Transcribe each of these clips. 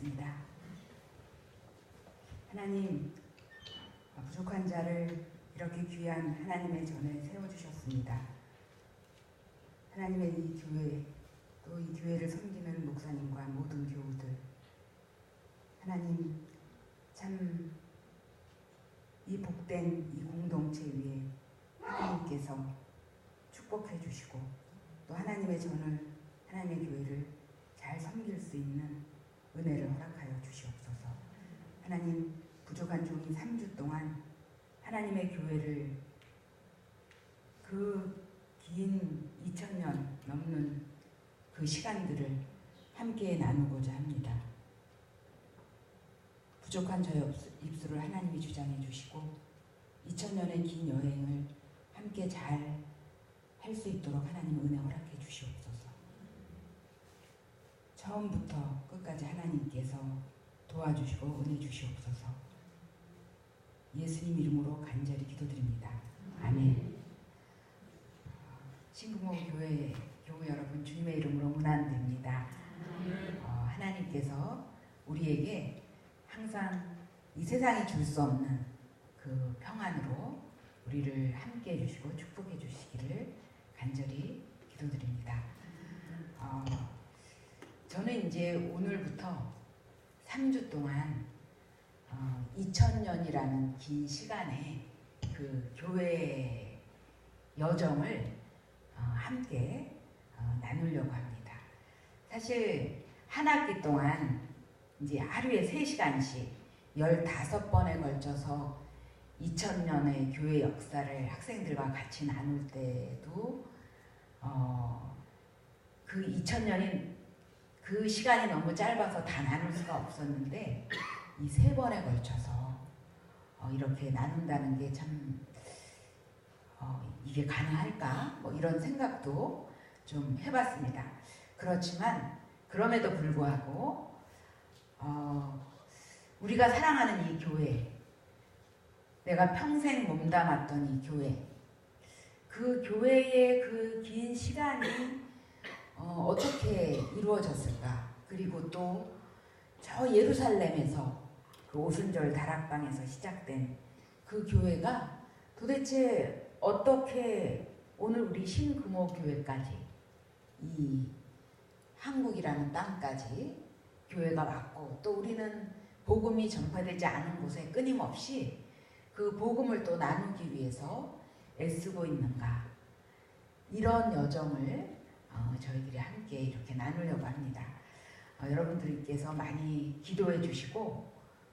기도하겠습니다. 하나님, 부족한 자를 이렇게 귀한 하나님의 전에 세워주셨습니다. 하나님의 이 교회, 또 이 교회를 섬기는 목사님과 모든 교우들, 하나님 참 이 복된 이 공동체 위에 하나님께서 축복해 주시고 또 하나님의 전을, 하나님의 교회를 잘 섬길 수 있는 은혜를 허락하여 주시옵소서. 하나님, 부족한 종이 3주 동안 하나님의 교회를 그 긴 2000년 넘는 그 시간들을 함께 나누고자 합니다. 부족한 저의 입술을 하나님이 주장해 주시고 2000년의 긴 여행을 함께 잘 할 수 있도록 하나님 은혜 허락해 주시옵소서. 처음부터 끝까지 하나님께서 도와주시고 은혜 주시옵소서. 예수님 이름으로 간절히 기도드립니다. 아멘. 신금호 교회 여러분, 주님의 이름으로 문안드립니다. 하나님께서 우리에게 항상 이 세상이 줄 수 없는 그 평안으로 우리를 함께 해주시고 축복해 주시기를 간절히 기도드립니다. 저는 이제 오늘부터 3주 동안 2000년이라는 긴 시간에 그 교회 여정을 함께 나누려고 합니다. 사실 한 학기 동안 이제 하루에 3시간씩 15번에 걸쳐서 2000년의 교회 역사를 학생들과 같이 나눌 때도 그 2000년이 그 시간이 너무 짧아서 다 나눌 수가 없었는데 이 3번에 걸쳐서 이렇게 나눈다는 게 참 이게 가능할까? 뭐 이런 생각도 좀 해봤습니다. 그렇지만 그럼에도 불구하고 우리가 사랑하는 이 교회, 내가 평생 몸담았던 이 교회, 그 교회의 그 긴 시간이 어떻게 이루어졌을까? 그리고 또 저 예루살렘에서 그 오순절 다락방에서 시작된 그 교회가 도대체 어떻게 오늘 우리 신금호 교회까지, 이 한국이라는 땅까지 교회가 왔고, 또 우리는 복음이 전파되지 않은 곳에 끊임없이 그 복음을 또 나누기 위해서 애쓰고 있는가, 이런 여정을 저희들이 함께 이렇게 나누려고 합니다. 여러분들께서 많이 기도해 주시고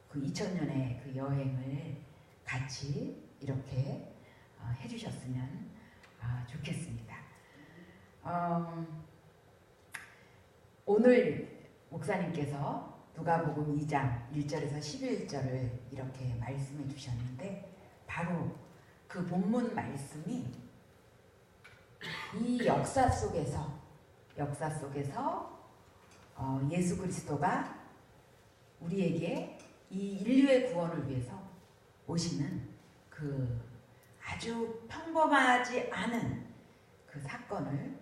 그 2000년의 그 여행을 같이 이렇게 해주셨으면 좋겠습니다. 오늘 목사님께서 누가복음 2장 1절에서 11절을 이렇게 말씀해 주셨는데, 바로 그 본문 말씀이 이 역사 속에서 예수 그리스도가 우리에게 이 인류의 구원을 위해서 오시는 그 아주 평범하지 않은 그 사건을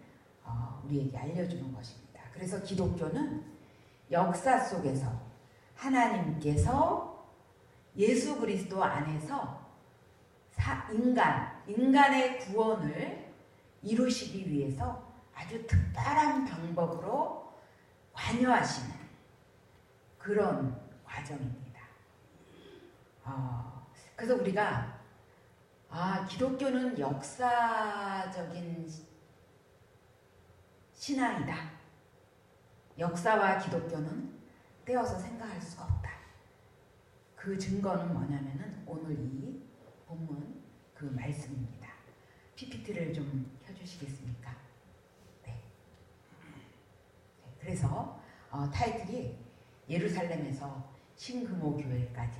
우리에게 알려주는 것입니다. 그래서 기독교는 역사 속에서 하나님께서 예수 그리스도 안에서 인간의 구원을 이루시기 위해서 아주 특별한 방법으로 관여하시는 그런 과정입니다. 그래서 우리가 기독교는 역사적인 신앙이다. 역사와 기독교는 떼어서 생각할 수가 없다. 그 증거는 뭐냐면은 오늘 이 본문 그 말씀입니다. PPT를 좀 켜주시겠습니까? 네. 그래서 타이틀이 예루살렘에서 신금호 교회까지,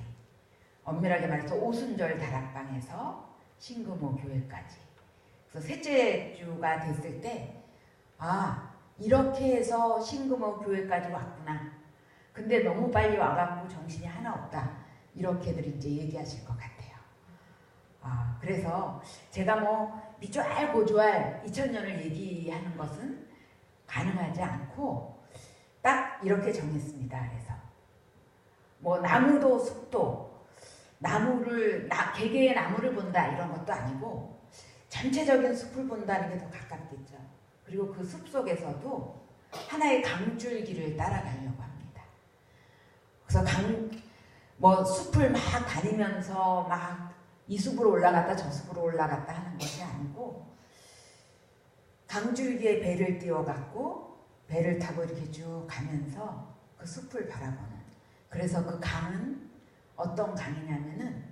엄밀하게 말해서 오순절 다락방에서 신금호 교회까지. 그래서 셋째 주가 됐을 때 이렇게 해서 신금호 교회까지 왔구나. 근데 너무 빨리 와갖고 정신이 하나 없다. 이렇게들 이제 얘기하실 것 같아요. 그래서 제가 뭐 미주알고주알 2000년을 얘기하는 것은 가능하지 않고 딱 이렇게 정했습니다. 그래서 뭐 나무도 숲도 개개의 나무를 본다 이런 것도 아니고 전체적인 숲을 본다는 게 더 가깝겠죠. 그리고 그 숲 속에서도 하나의 강줄기를 따라가려고 합니다. 그래서 숲을 막 다니면서 막 이 숲으로 올라갔다 저 숲으로 올라갔다 하는 것이 아니고 강줄기에 배를 띄워갖고 배를 타고 이렇게 쭉 가면서 그 숲을 바라보는. 그래서 그 강은 어떤 강이냐면은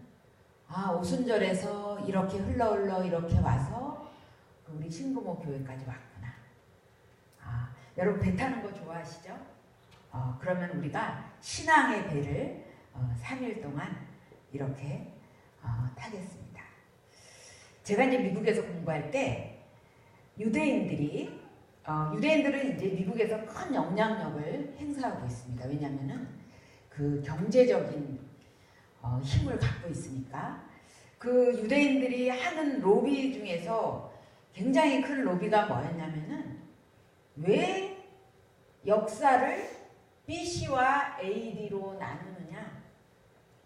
오순절에서 이렇게 흘러 이렇게 와서 우리 신금호 교회까지 왔구나. 여러분 배 타는 거 좋아하시죠? 그러면 우리가 신앙의 배를 3일 동안 이렇게 타겠습니다. 제가 이제 미국에서 공부할 때 유대인들은 이제 미국에서 큰 영향력을 행사하고 있습니다. 왜냐하면은 그 경제적인 힘을 갖고 있으니까. 그 유대인들이 하는 로비 중에서 굉장히 큰 로비가 뭐였냐면은 왜 역사를 BC와 AD로 나누느냐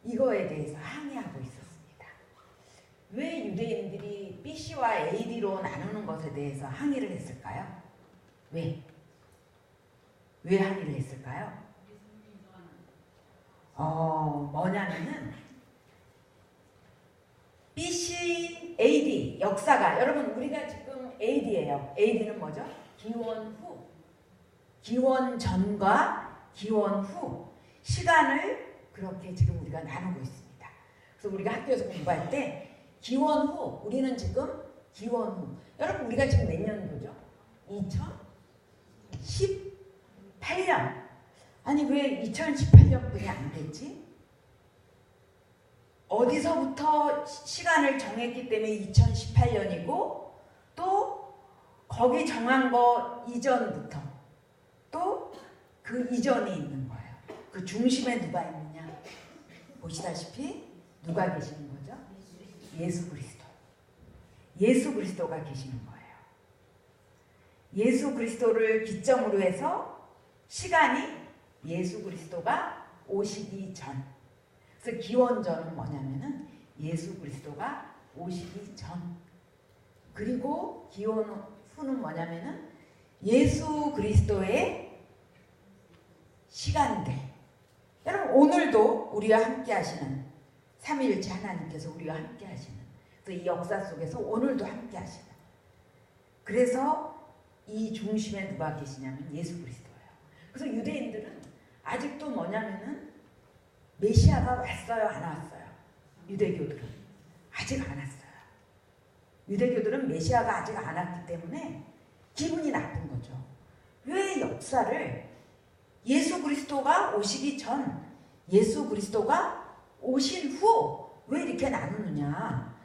이거에 대해서 항의하고 있었습니다. 왜 유대인들이 BC와 AD로 나누는 것에 대해서 항의를 했을까요? 왜 항의를 했을까요? 뭐냐면은 BC, AD 역사가 여러분 우리가 지금 AD예요. AD는 뭐죠? 기원 후, 기원 전과 기원 후 시간을 그렇게 지금 우리가 나누고 있습니다. 그래서 우리가 학교에서 공부할 때 기원 후, 우리는 지금 기원 후. 여러분 우리가 지금 몇 년도죠? 2018년. 아니 왜 2018년뿐이 안 됐지? 어디서부터 시간을 정했기 때문에 2018년이고 또 거기 정한 거 이전부터 또 그 이전이 있는 거예요. 그 중심에 누가 있느냐? 보시다시피 누가 계시는 거죠? 예수 그리스도. 예수 그리스도가 계시는 거예요. 예수 그리스도를 기점으로 해서 시간이 예수 그리스도가 오시기 전. 그래서 기원전은 뭐냐면은 예수 그리스도가 오시기 전. 그리고 기원 후는 뭐냐면은 예수 그리스도의 시간들. 여러분 오늘도 우리와 함께 하시는 삼위일체 하나님께서 우리와 함께 하시는 이 역사 속에서 오늘도 함께 하시는. 그래서 이 중심에 누가 계시냐면 예수 그리스도예요. 그래서 유대인들은 아직도 뭐냐면은 메시아가 왔어요 안 왔어요? 유대교들은 아직 안 왔어요. 유대교들은 메시아가 아직 안 왔기 때문에 기분이 나쁜 거죠. 왜 역사를 예수 그리스도가 오시기 전, 예수 그리스도가 오신 후 왜 이렇게 나누느냐?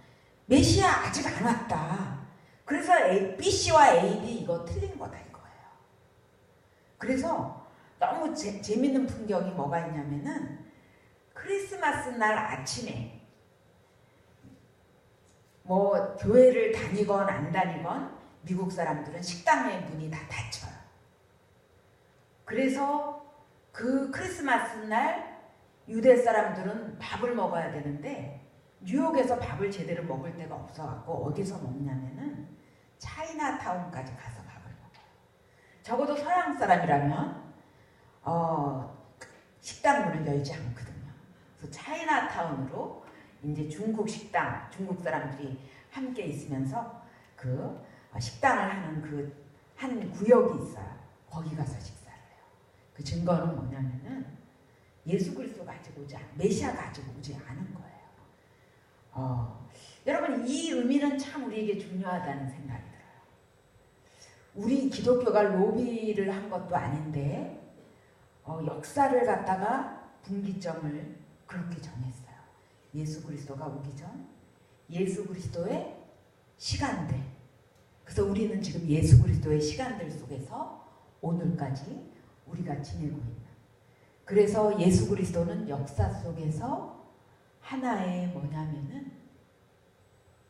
메시아 아직 안 왔다. 그래서 BC와 AD 이거 틀린 거다 이거예요. 그래서 너무 재밌는 풍경이 뭐가 있냐면은 크리스마스 날 아침에 뭐 교회를 다니건 안 다니건 미국 사람들은 식당의 문이 다 닫혀요. 그래서 그 크리스마스 날 유대 사람들은 밥을 먹어야 되는데 뉴욕에서 밥을 제대로 먹을 데가 없어갖고 어디서 먹냐면은 차이나타운까지 가서 밥을 먹어요. 적어도 서양 사람이라면 식당 문을 열지 않거든요. 그래서 차이나타운으로 이제 중국 식당, 중국 사람들이 함께 있으면서 그 식당을 하는 그 한 구역이 있어요. 거기 가서 식사를 해요. 그 증거는 뭐냐면은 예수 그리스도가 아직 메시아가 아직 오지 않은 거예요. 여러분 이 의미는 참 우리에게 중요하다는 생각이 들어요. 우리 기독교가 로비를 한 것도 아닌데 역사를 갖다가 분기점을 그렇게 정했어요. 예수 그리스도가 오기 전 예수 그리스도의 시간들. 그래서 우리는 지금 예수 그리스도의 시간들 속에서 오늘까지 우리가 지내고 있는. 그래서 예수 그리스도는 역사 속에서 하나의 뭐냐면은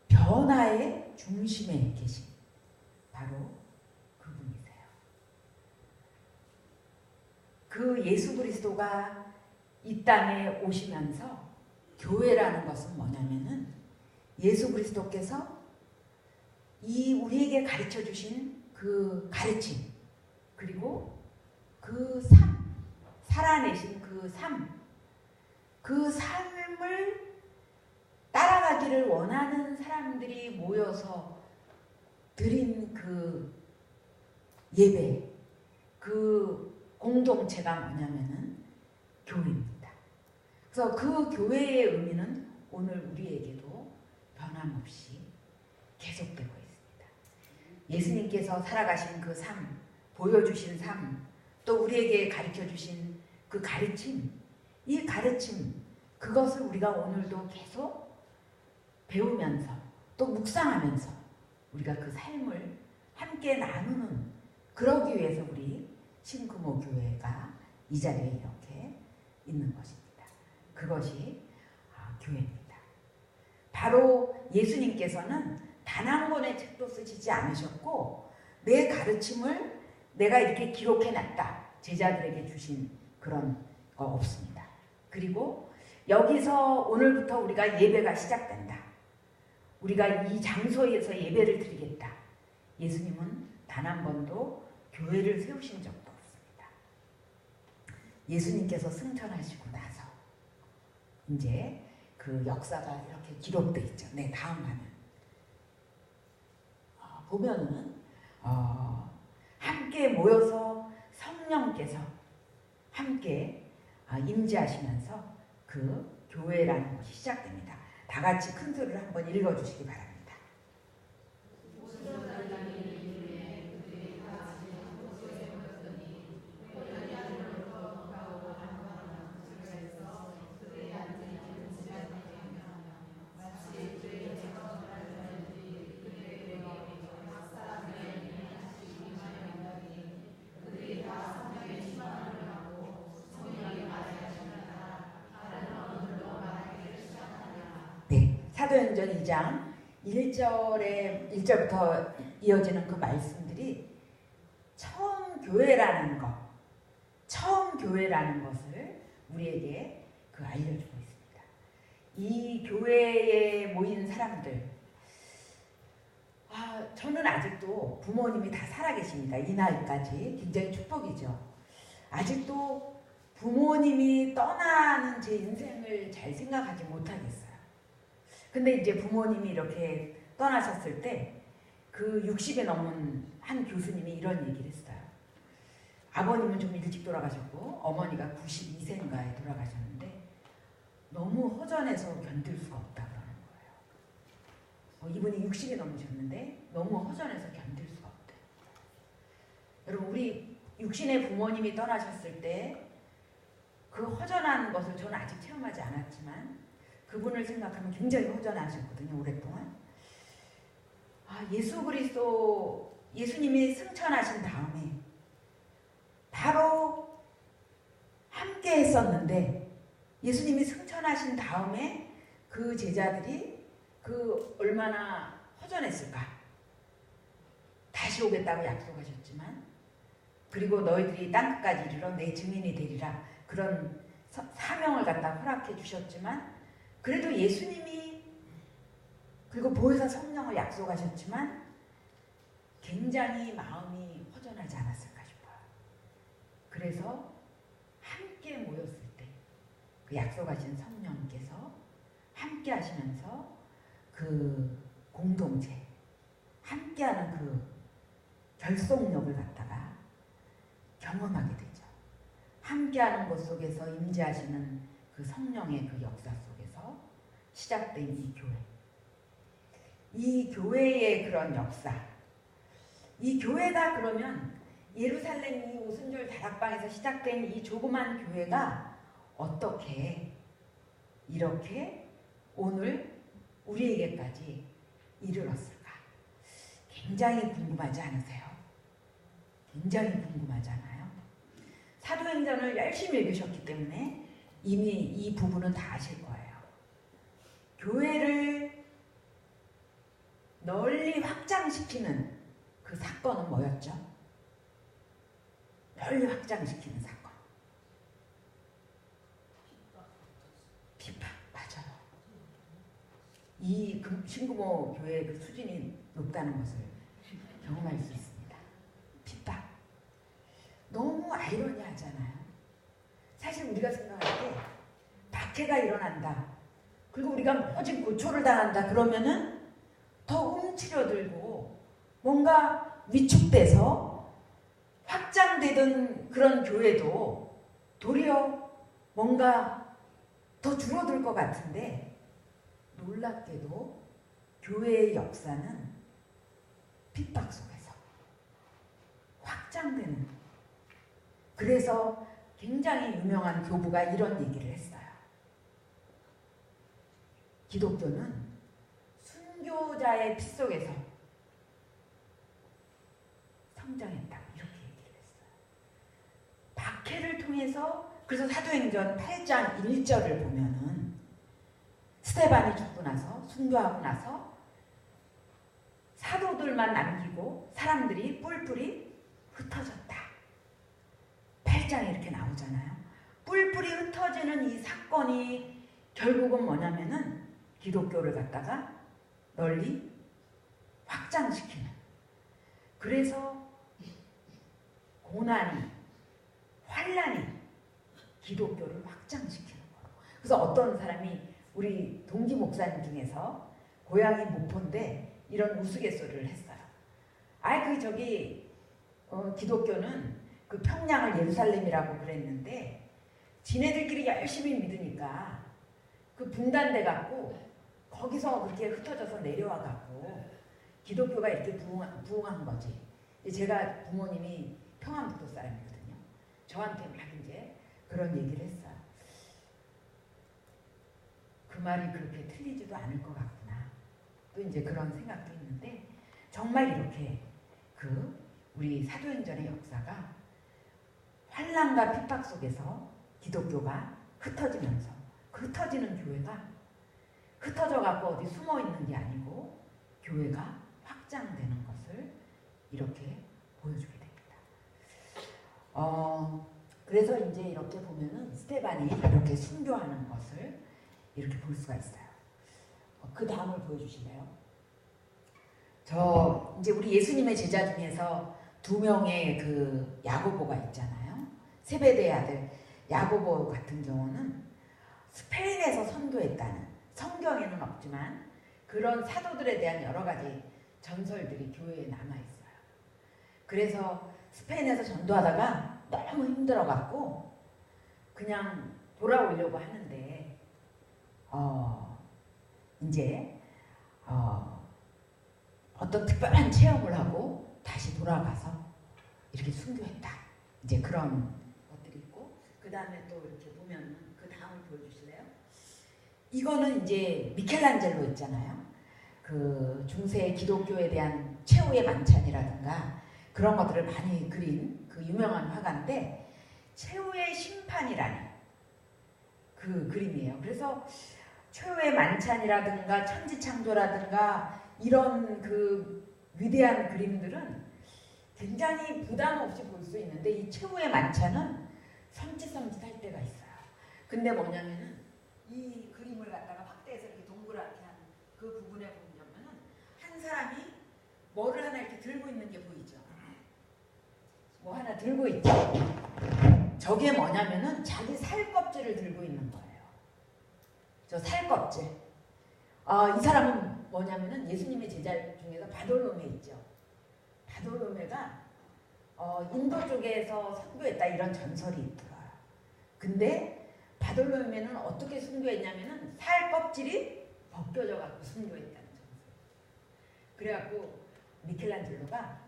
변화의 중심에 계신 바로 그분이세요. 그 예수 그리스도가 이 땅에 오시면서 교회라는 것은 뭐냐면은 예수 그리스도께서 이 우리에게 가르쳐 주신 그 가르침, 그리고 그 삶, 살아내신 그 삶을 따라가기를 원하는 사람들이 모여서 드린 그 예배, 그 공동체가 뭐냐면은 교회입니다. 그래서 그 교회의 의미는 오늘 우리에게도 변함없이 계속되고 있습니다. 예수님께서 살아가신 그 삶, 보여주신 삶, 또 우리에게 가르쳐 주신 그 가르침, 이 가르침, 그것을 우리가 오늘도 계속 배우면서 또 묵상하면서 우리가 그 삶을 함께 나누는, 그러기 위해서 우리 신금호 교회가 이 자리에 이렇게 있는 것입니다. 그것이 교회입니다. 바로 예수님께서는 단 한 권의 책도 쓰시지 않으셨고 내 가르침을 내가 이렇게 기록해놨다, 제자들에게 주신 그런 거 없습니다. 그리고 여기서 오늘부터 우리가 예배가 시작된다, 우리가 이 장소에서 예배를 드리겠다, 예수님은 단 한 번도 교회를 세우신 적도 없습니다. 예수님께서 승천하시고 나서 이제 그 역사가 이렇게 기록되어 있죠. 네, 다음 화면 보면은 함께 모여서 성령께서 함께 임재하시면서 그 교회라는 것이 시작됩니다. 다 같이 큰 소리로 한번 읽어주시기 바랍니다. 사도행전 2장 1절부터 이어지는 그 말씀들이 처음 교회라는 것을 우리에게 알려주고 있습니다. 이 교회에 모인 사람들, 저는 아직도 부모님이 다 살아계십니다. 이 나이까지 굉장히 축복이죠. 아직도 부모님이 떠나는 제 인생을 잘 생각하지 못하겠어요. 근데 이제 부모님이 이렇게 떠나셨을 때 그 60에 넘은 한 교수님이 이런 얘기를 했어요. 아버님은 좀 일찍 돌아가셨고 어머니가 92세인가에 돌아가셨는데 너무 허전해서 견딜 수가 없다 그러는 거예요. 이분이 60이 넘으셨는데 너무 허전해서 견딜 수가 없대요. 여러분, 우리 육신의 부모님이 떠나셨을 때 그 허전한 것을 저는 아직 체험하지 않았지만 그분을 생각하면 굉장히 허전하셨거든요, 오랫동안. 예수 그리스도, 예수님이 승천하신 다음에 바로 함께 했었는데 예수님이 승천하신 다음에 그 제자들이 얼마나 허전했을까. 다시 오겠다고 약속하셨지만, 그리고 너희들이 땅끝까지 이르러 내 증인이 되리라, 그런 사명을 갖다 허락해 주셨지만, 그래도 예수님이, 그리고 보혜사 성령을 약속하셨지만 굉장히 마음이 허전하지 않았을까 싶어요. 그래서 함께 모였을 때 그 약속하신 성령께서 함께 하시면서 그 공동체, 함께하는 그 결속력을 갖다가 경험하게 되죠. 함께하는 것 속에서 임재하시는 그 성령의 그 역사 속에서 시작된 이 교회, 이 교회의 그런 역사, 이 교회가 그러면 예루살렘 이 오순절 다락방에서 시작된 이 조그만 교회가 어떻게 이렇게 오늘 우리에게까지 이르렀을까? 굉장히 궁금하지 않으세요? 굉장히 궁금하잖아요. 사도행전을 열심히 읽으셨기 때문에 이미 이 부분은 다 아실 거예요. 교회를 널리 확장시키는 그 사건은 뭐였죠? 널리 확장시키는 사건. 이 신구모 교회의 그 수준이 높다는 것을 경험할 수 있습니다. 핍박. 너무 아이러니하잖아요. 사실 우리가 생각할 때 박해가 일어난다. 그리고 우리가 모진 고초를 당한다. 그러면은 더 움츠려들고 뭔가 위축돼서 확장되던 그런 교회도 도리어 뭔가 더 줄어들 것 같은데 놀랍게도 교회의 역사는 핍박 속에서 확장되는. 그래서 굉장히 유명한 교부가 이런 얘기를 했어요. 기독교는 순교자의 피 속에서 성장했다고 이렇게 얘기를 했어요. 박해를 통해서. 그래서 사도행전 8장 1절을 보면은 스데반이 죽고 나서 순교하고 나서 사도들만 남기고 사람들이 뿔뿔이 흩어졌다. 8장에 이렇게 나오잖아요. 뿔뿔이 흩어지는 이 사건이 결국은 뭐냐면은 기독교를 갖다가 널리 확장시키는. 그래서 고난이, 환난이 기독교를 확장시키는 거예요. 그래서 어떤 사람이 우리 동기 목사님 중에서 고향이 목포인데 이런 우스갯소리를 했어요. 기독교는 그 평양을 예루살렘이라고 그랬는데 지네들끼리 열심히 믿으니까 그 분단돼 갖고 거기서 그렇게 흩어져서 내려와 갖고 기독교가 이렇게 부흥한 거지. 제가 부모님이 평안북도 사람이거든요. 저한테 막 이제 그런 얘기를 했어요. 그 말이 그렇게 틀리지도 않을 것 같구나. 또 이제 그런 생각도 있는데 정말 이렇게 우리 사도행전의 역사가 환난과 핍박 속에서 기독교가 흩어지면서 그 흩어지는 교회가 흩어져 갖고 어디 숨어 있는 게 아니고 교회가 확장되는 것을 이렇게 보여주게 됩니다. 그래서 이제 이렇게 보면은 스데반이 이렇게 순교하는 것을 이렇게 볼 수가 있어요. 그 다음을 보여주실래요? 이제 우리 예수님의 제자 중에서 2명의 그 야고보가 있잖아요. 세베대의 아들 야고보 같은 경우는 스페인에서 선교했다는, 성경에는 없지만 그런 사도들에 대한 여러 가지 전설들이 교회에 남아있어요. 그래서 스페인에서 전도하다가 너무 힘들어갖고 그냥 돌아오려고 하는데 이제 어떤 특별한 체험을 하고 다시 돌아가서 이렇게 순교했다. 이제 그런 것들이 있고, 그 다음에 또 이렇게 보면 그 다음을 보여주실래요? 이거는 이제 미켈란젤로 있잖아요. 그 중세 기독교에 대한 최후의 만찬이라든가 그런 것들을 많이 그린 그 유명한 화가인데 최후의 심판이라는 그 그림이에요. 그래서 최후의 만찬이라든가 천지창조라든가 이런 그 위대한 그림들은 굉장히 부담 없이 볼 수 있는데 이 최후의 만찬은 섬찟섬찟할 때가 있어요. 근데 뭐냐면은 이 그림을 갖다가 확대해서 이렇게 동그랗게 한 그 부분에 보면은 한 사람이 뭐를 하나 이렇게 들고 있는 게 보이죠. 뭐 하나 들고 있죠. 저게 뭐냐면은 자기 살껍질을 들고 있는 거예요. 저 살껍질. 이 사람은 뭐냐면은 예수님의 제자 중에서 바돌로메 있죠. 바돌로메가 인도 쪽에서 선교했다 이런 전설이 있더라고요. 근데 바돌로메는 어떻게 순교했냐면은 살껍질이 벗겨져 갖고 순교했다는 전설. 그래갖고 미켈란젤로가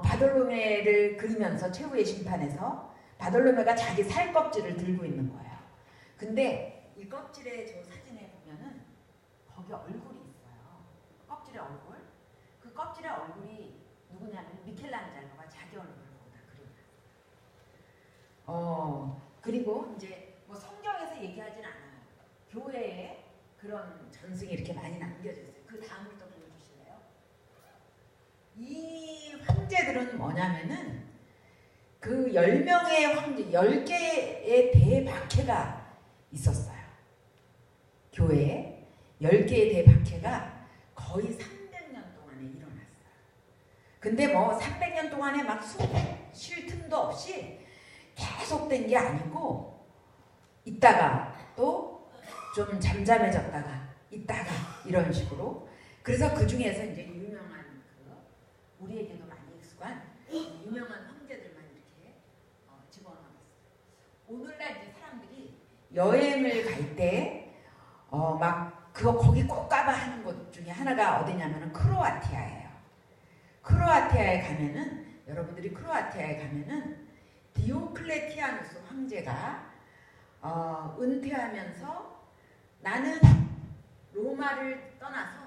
바돌로메를 그리면서 최후의 심판에서 바돌로메가 자기 살껍질을 들고 있는 거예요. 근데 이 껍질의 저 사진에 보면은 거기 얼굴이 있어요. 껍질의 얼굴. 그 껍질의 얼굴이 누구냐면 미켈란젤로가 자기 얼굴을 거기다 그려놨어요. 그리고 이제 뭐 성경에서 얘기하진 않아요. 교회에 그런 전승이 이렇게 많이 남겨져 있어요. 그 다음을 또 보여주실래요? 이 황제들은 뭐냐면은 그 10명의 황제, 10개의 대박해가 있었어요. 교회에 10개의 대박해가 거의 300년 동안에 일어났어요. 근데 뭐 300년 동안에 막 쉴 틈도 없이 계속된 게 아니고 있다가 또 좀 잠잠해졌다가 있다가 이런 식으로. 그래서 그 중에서 이제 유명한 우리에게도 많이 익숙한 유명한 황제들만 이렇게 집어넣었어요. 오늘날 이제 사람들이 여행을 갈 때 막 그거 거기 꼭 가봐 하는 곳 중에 하나가 어디냐면은 크로아티아예요. 크로아티아에 가면은 여러분들이 크로아티아에 가면은 디오클레티아누스 황제가 은퇴하면서 나는 로마를 떠나서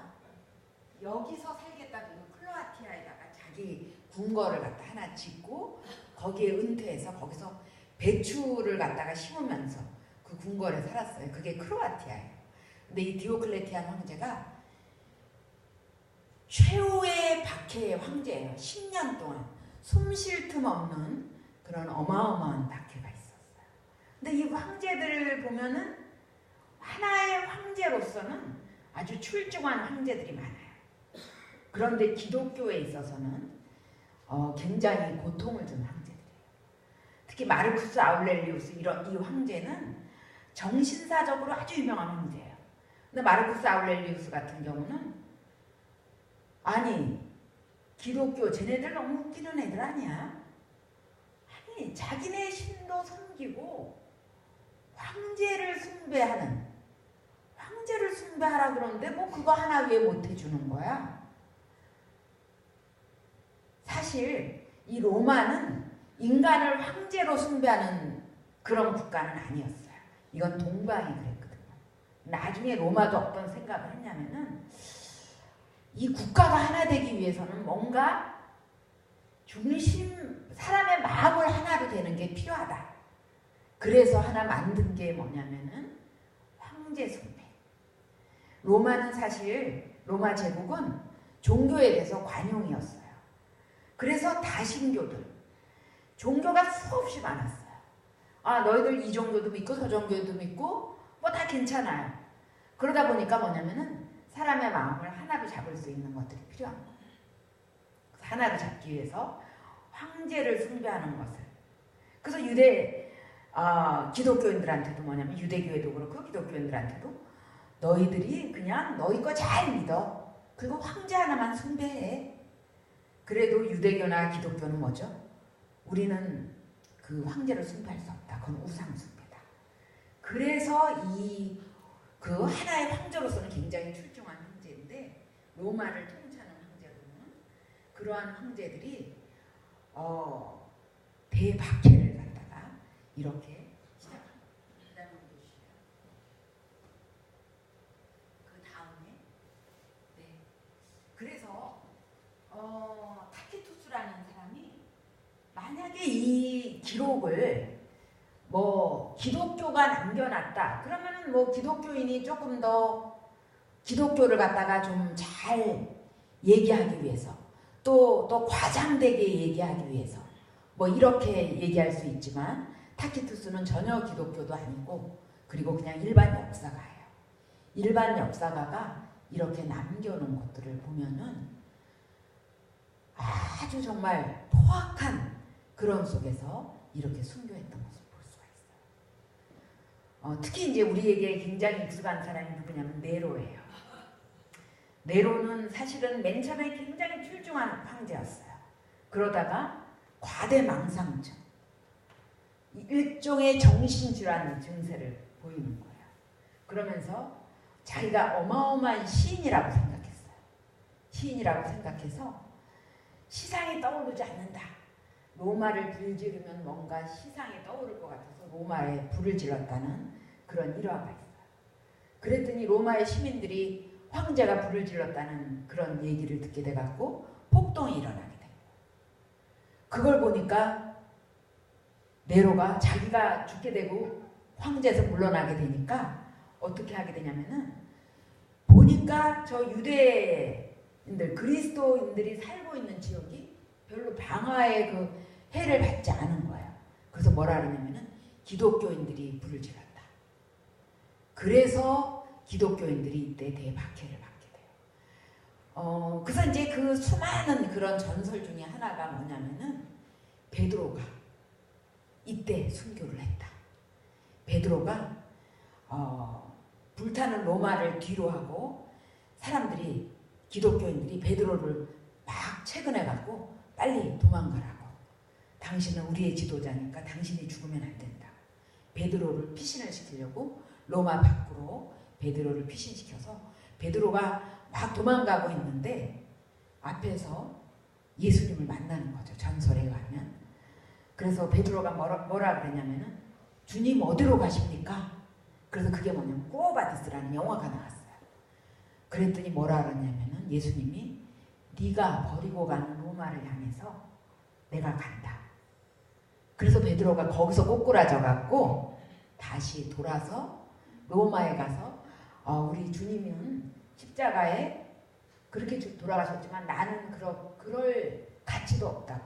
여기서 살겠다고 크로아티아에다가 자기 궁궐을 갖다 하나 짓고 거기에 은퇴해서 거기서 배추를 갖다가 심으면서 그 궁궐에 살았어요. 그게 크로아티아예요. 근데 이 디오클레티안 황제가 최후의 박해의 황제예요. 10년 동안 숨 쉴 틈 없는 그런 어마어마한 박해가 있었어요. 근데 이 황제들을 보면은 하나의 황제로서는 아주 출중한 황제들이 많아요. 그런데 기독교에 있어서는 굉장히 고통을 준 황제들이에요. 특히 마르쿠스 아울렐리우스 이 황제는 정신사적으로 아주 유명한 황제예요. 근데 마르쿠스 아울렐리우스 같은 경우는 아니 기독교 쟤네들 너무 웃기는 애들 아니야? 아니 자기네 신도 섬기고 황제를 숭배하라 그러는데 뭐 그거 하나 왜 못 해주는 거야? 사실 이 로마는 인간을 황제로 숭배하는 그런 국가는 아니었어요. 이건 동방이 그랬거든요. 나중에 로마도 어떤 생각을 했냐면은 이 국가가 하나 되기 위해서는 뭔가 사람의 마음을 하나로 되는 게 필요하다. 그래서 하나 만든 게 뭐냐면은 황제 숭배. 로마는 사실 로마 제국은 종교에 대해서 관용이었어요. 그래서 다신교들 종교가 수없이 많았어요. 아 너희들 이 종교도 믿고 저 종교도 믿고 뭐 다 괜찮아요. 그러다 보니까 뭐냐면은 사람의 마음을 하나로 잡을 수 있는 것들이 필요한 거예요. 하나로 잡기 위해서 황제를 숭배하는 것을. 그래서 기독교인들한테도 뭐냐면 유대교회도 그렇고 기독교인들한테도 너희들이 그냥 너희 거 잘 믿어. 그리고 황제 하나만 숭배해. 그래도 유대교나 기독교는 뭐죠? 우리는 그 황제를 숭배할 수 없다. 그건 우상 숭배다. 그래서 그 하나의 황제로서는 굉장히 출중한 황제인데 로마를 통치하는 황제로는 그러한 황제들이 대박해를 갖다가 이렇게 시작합니다. 그 다음에 그래서 타키투스라는 사람이 만약에 이 기록을 뭐 기독교가 남겨놨다 그러면은 뭐 기독교인이 조금 더 기독교를 갖다가 좀 잘 얘기하기 위해서 또 과장되게 얘기하기 위해서 뭐 이렇게 얘기할 수 있지만 타키투스는 전혀 기독교도 아니고 그리고 그냥 일반 역사가예요. 일반 역사가가 이렇게 남겨놓은 것들을 보면은 아주 정말 포악한 그런 속에서 이렇게 순교했던 것을 볼 수가 있어요. 특히 이제 우리에게 굉장히 익숙한 사람이 누구냐면 네로예요. 네로는 사실은 맨 처음에 굉장히 출중한 황제였어요. 그러다가 과대망상증, 일종의 정신질환 증세를 보이는 거예요. 그러면서 자기가 어마어마한 시인이라고 생각했어요. 시인이라고 생각해서 시상이 떠오르지 않는다. 로마를 불지르면 뭔가 시상이 떠오를 것 같아서 로마에 불을 질렀다는 그런 일화가 있어요. 그랬더니 로마의 시민들이 황제가 불을 질렀다는 그런 얘기를 듣게 돼갖고 폭동이 일어나게 돼요. 그걸 보니까 네로가 자기가 죽게 되고 황제에서 물러나게 되니까 어떻게 하게 되냐면은 보니까 저 유대인들 그리스도인들이 살고 있는 지역이 별로 방화의 그 해를 받지 않은 거예요. 그래서 뭐라 그러냐면은 기독교인들이 불을 질렀다. 그래서 기독교인들이 이때 대박해를 받게 돼요. 그래서 이제 그 수많은 그런 전설 중에 하나가 뭐냐면은 베드로가 이때 순교를 했다. 베드로가 불타는 로마를 뒤로 하고 사람들이 기독교인들이 베드로를 막 채근해갖고 빨리 도망가라고. 당신은 우리의 지도자니까 당신이 죽으면 안 된다. 베드로를 피신을 시키려고 로마 밖으로 베드로를 피신시켜서 베드로가 막 도망가고 있는데 앞에서 예수님을 만나는 거죠. 전설에 의하면. 그래서 베드로가 뭐라 그랬냐면은 주님 어디로 가십니까? 그래서 그게 뭐냐면 꾸어바디스라는 영화가 나왔어요. 그랬더니 뭐라 그러냐면은 예수님이 네가 버리고 가는 로마를 향해서 내가 간다. 그래서 베드로가 거기서 꼬꾸라져 갖고 다시 돌아서 로마에 가서 우리 주님은 십자가에 그렇게 돌아가셨지만 나는 그럴 가치도 없다고.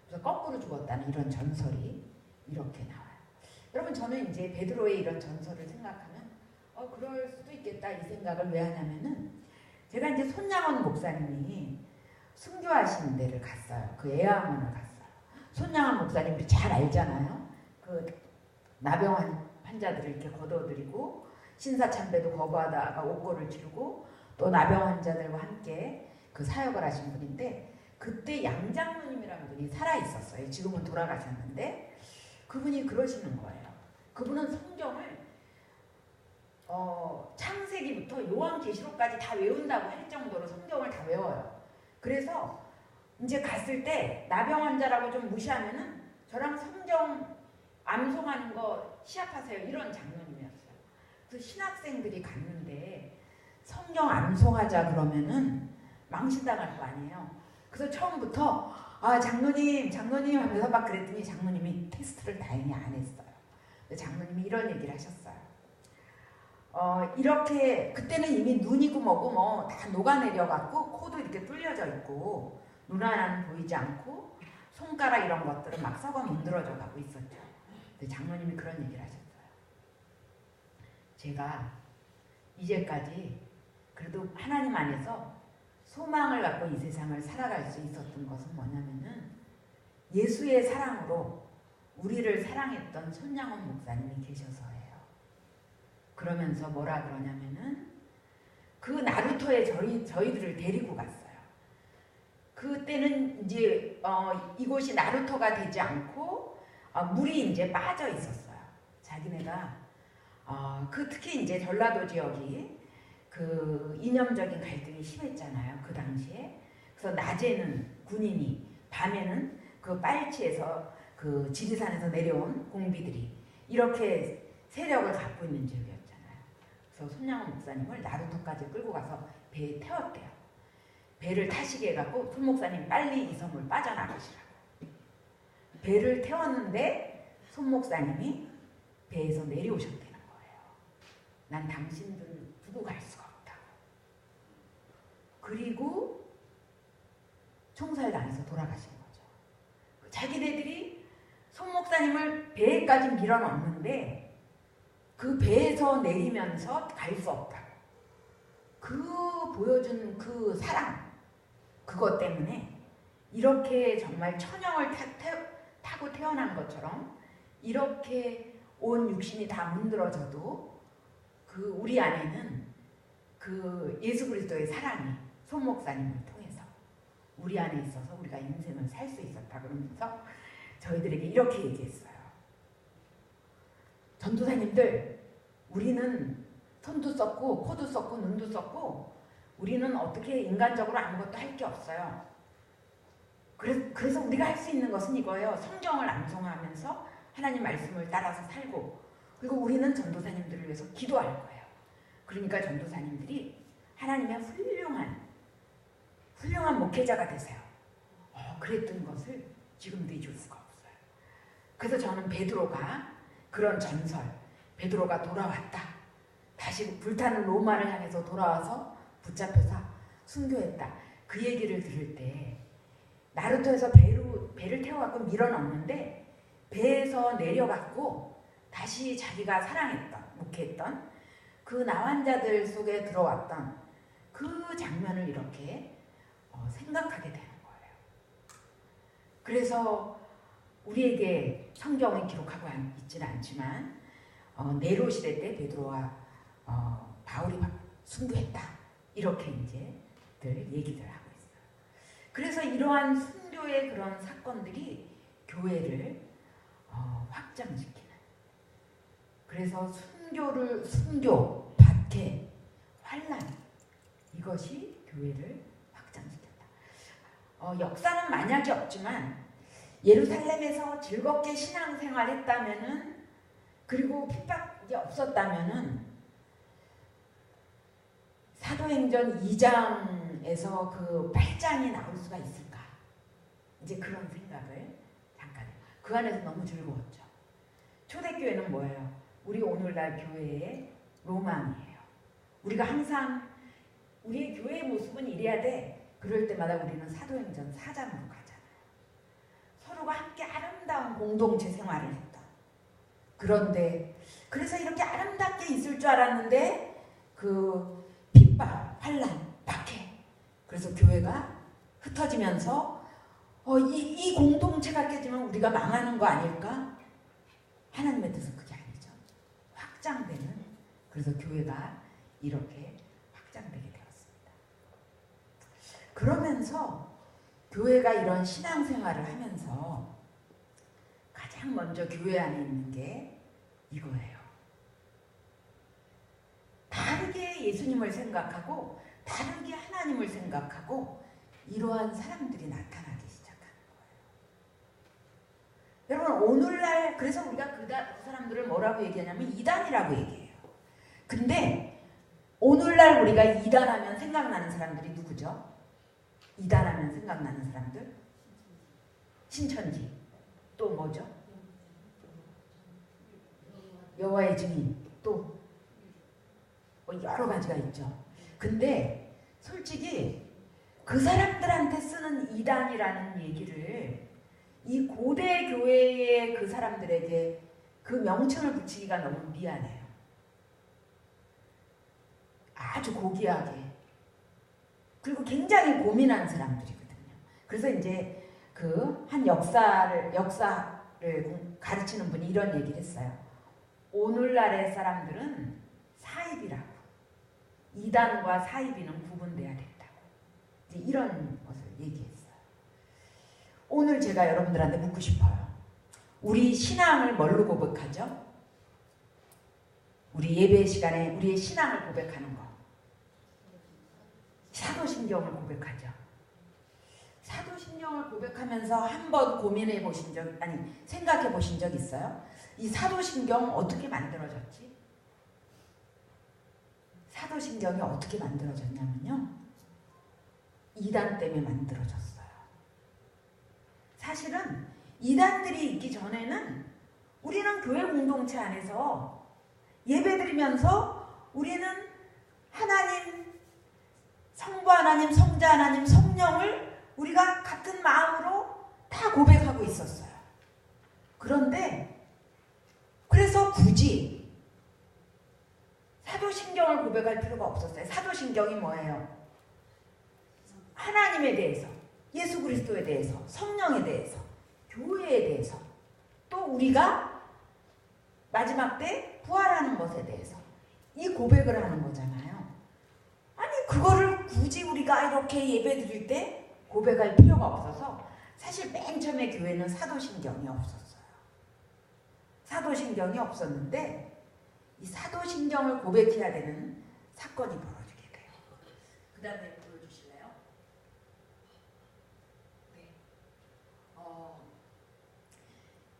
그래서 거꾸로 죽었다는 이런 전설이 이렇게 나와요. 여러분 저는 이제 베드로의 이런 전설을 생각하면 그럴 수도 있겠다 이 생각을 왜 하냐면은 제가 이제 손양원 목사님이 순교하시는 데를 갔어요. 그 애암원을 갔어요. 손양원 목사님 우리 잘 알잖아요. 그 나병 환자들을 이렇게 거둬들이고 신사참배도 거부하다가 옥고를 치르고 또 나병 환자들과 함께 그 사역을 하신 분인데 그때 양장로님이라는 분이 살아있었어요. 지금은 돌아가셨는데 그분이 그러시는 거예요. 그분은 성경을 창세기부터 요한계시록까지 다 외운다고 할 정도로 성경을 다 외워요. 그래서 이제 갔을 때 나병 환자라고 좀 무시하면은 저랑 성경 암송하는 거 시합하세요 이런 장로님이었어요. 그래서 신학생들이 갔는데 성경 암송하자 그러면은 망신당할 거 아니에요. 그래서 처음부터 장로님 하면서 막 그랬더니 장로님이 테스트를 다행히 안 했어요. 장로님이 이런 얘기를 하셨어요. 이렇게 그때는 이미 눈이고 뭐고 뭐 다 녹아내려갖고 코도 이렇게 뚫려져 있고 눈 하나는 보이지 않고 손가락 이런 것들은 막 썩어 문드러져 가고 있었죠. 근데 장로님이 그런 얘기를 하셨어요. 제가 이제까지 그래도 하나님 안에서 소망을 갖고 이 세상을 살아갈 수 있었던 것은 뭐냐면은 예수의 사랑으로 우리를 사랑했던 손양원 목사님이 계셔서예요. 그러면서 뭐라 그러냐면은 그 나루터에 저희들을 데리고 갔어요. 그때는 이제 이곳이 나루터가 되지 않고 물이 이제 빠져 있었어요. 자기네가 특히 이제 전라도 지역이 그 이념적인 갈등이 심했잖아요. 그 당시에. 그래서 낮에는 군인이, 밤에는 그 빨치에서 그 지리산에서 내려온 공비들이 이렇게 세력을 갖고 있는 지역이었잖아요. 그래서 손양원 목사님을 나루터까지 끌고 가서 배에 태웠대요. 배를 타시게 해갖고 손 목사님 빨리 이 섬을 빠져나가시라고. 배를 태웠는데 손 목사님이 배에서 내려오셨대는 거예요. 난 당신들 두고 갈 수가 없다. 그리고 총살당해서 돌아가신 거죠. 자기네들이 손 목사님을 배에까지 밀어넣는데 그 배에서 내리면서 갈 수 없다고. 그 보여준 그 사랑, 그것 때문에 이렇게 정말 천형을 타고 태어난 것처럼 이렇게 온 육신이 다 문드러져도 그 우리 안에는 그 예수 그리스도의 사랑이 손 목사님을 통해서 우리 안에 있어서 우리가 인생을 살 수 있었다 그러면서 저희들에게 이렇게 얘기했어요. 전도사님들, 우리는 손도 썼고 코도 썼고 눈도 썼고 우리는 어떻게 인간적으로 아무것도 할 게 없어요. 그래서 우리가 할 수 있는 것은 이거예요. 성경을 암송하면서 하나님 말씀을 따라서 살고 그리고 우리는 전도사님들을 위해서 기도할 거예요. 그러니까 전도사님들이 하나님의 훌륭한 목회자가 되세요. 그랬던 것을 지금도 잊을 수가 없어요. 그래서 저는 베드로가 그런 전설, 베드로가 돌아왔다. 다시 불타는 로마를 향해서 돌아와서 붙잡혀서 순교했다. 그 얘기를 들을 때 나루터에서 배를 태워갖고 밀어넣는데 배에서 내려갖고 다시 자기가 사랑했던, 목회했던 그 나환자들 속에 들어왔던 그 장면을 이렇게 생각하게 되는 거예요. 그래서 우리에게 성경이 기록하고 있지는 않지만 네로 시대 때 베드로와 바울이 순교했다 이렇게 이제 늘 얘기를 하고 있어요. 그래서 이러한 순교의 그런 사건들이 교회를 확장시키는, 그래서 순교, 박해, 환란, 이것이 교회를 확장시켰다. 역사는 만약이 없지만 예루살렘에서 즐겁게 신앙생활했다면은, 그리고 핍박이 없었다면은 사도행전 2장에서 그 8장이 나올 수가 있을까? 이제 그런 생각을 잠깐. 그 안에서 너무 즐거웠죠. 초대교회는 뭐예요? 우리 오늘날 교회의 로망이에요. 우리가 항상 우리의 교회의 모습은 이래야 돼. 그럴 때마다 우리는 사도행전 4장으로 가잖아요. 서로가 함께 아름다운 공동체 생활을 했다. 그런데 그래서 이렇게 아름답게 있을 줄 알았는데 그 핍박, 환란, 박해, 그래서 교회가 흩어지면서 이 공동체가 깨지면 우리가 망하는 거 아닐까? 하나님의 뜻은 그게 아니죠. 확장되는, 그래서 교회가 이렇게 확장되게 되었습니다. 그러면서 교회가 이런 신앙생활을 하면서 가장 먼저 교회 안에 있는 게 이거예요. 다르게 예수님을 생각하고 다르게 하나님을 생각하고 이러한 사람들이 나타나기 시작하는 거예요. 여러분 오늘날 그래서 우리가 그 사람들을 뭐라고 얘기하냐면 이단이라고 얘기해요. 근데 오늘날 우리가 이단하면 생각나는 사람들이 누구죠? 이단하면 생각나는 사람들? 신천지. 또 뭐죠? 여호와의 증인. 또 여러 가지가 있죠. 근데 솔직히 그 사람들한테 쓰는 이단이라는 얘기를 이 고대 교회의 그 사람들에게 그 명칭을 붙이기가 너무 미안해요. 아주 고귀하게. 그리고 굉장히 고민한 사람들이거든요. 그래서 이제 그 한 역사를 가르치는 분이 이런 얘기를 했어요. 오늘날의 사람들은 사입이라고. 이단과 사입이는 구분돼야 된다고. 이제 이런 것을 얘기했어요. 오늘 제가 여러분들한테 묻고 싶어요. 우리 신앙을 뭘로 고백하죠? 우리 예배 시간에 우리의 신앙을 고백하는 거. 사도신경을 고백하죠. 사도신경을 고백하면서 한번 고민해 보신 적, 생각해 보신 적 있어요? 이 사도신경 어떻게 만들어졌지? 사도신경이 어떻게 만들어졌냐면요. 이단 때문에 만들어졌어요. 사실은 이단들이 있기 전에는 우리는 교회 공동체 안에서 예배드리면서 우리는 하나님, 성부 하나님, 성자 하나님, 성령을 우리가 같은 마음으로 다 고백하고 있었어요. 그런데 그래서 굳이 사도신경을 고백할 필요가 없었어요. 사도신경이 뭐예요? 하나님에 대해서, 예수 그리스도에 대해서, 성령에 대해서, 교회에 대해서, 또 우리가 마지막 때 부활하는 것에 대해서 이 고백을 하는 거잖아요. 아니 그거를 굳이 우리가 이렇게 예배 드릴 때 고백할 필요가 없어서 사실 맨 처음에 교회는 사도신경이 없었어요. 사도신경이 없었는데 이 사도신경을 고백해야 되는 사건이 벌어지게 돼요. 그 다음에 보여주실래요? 네.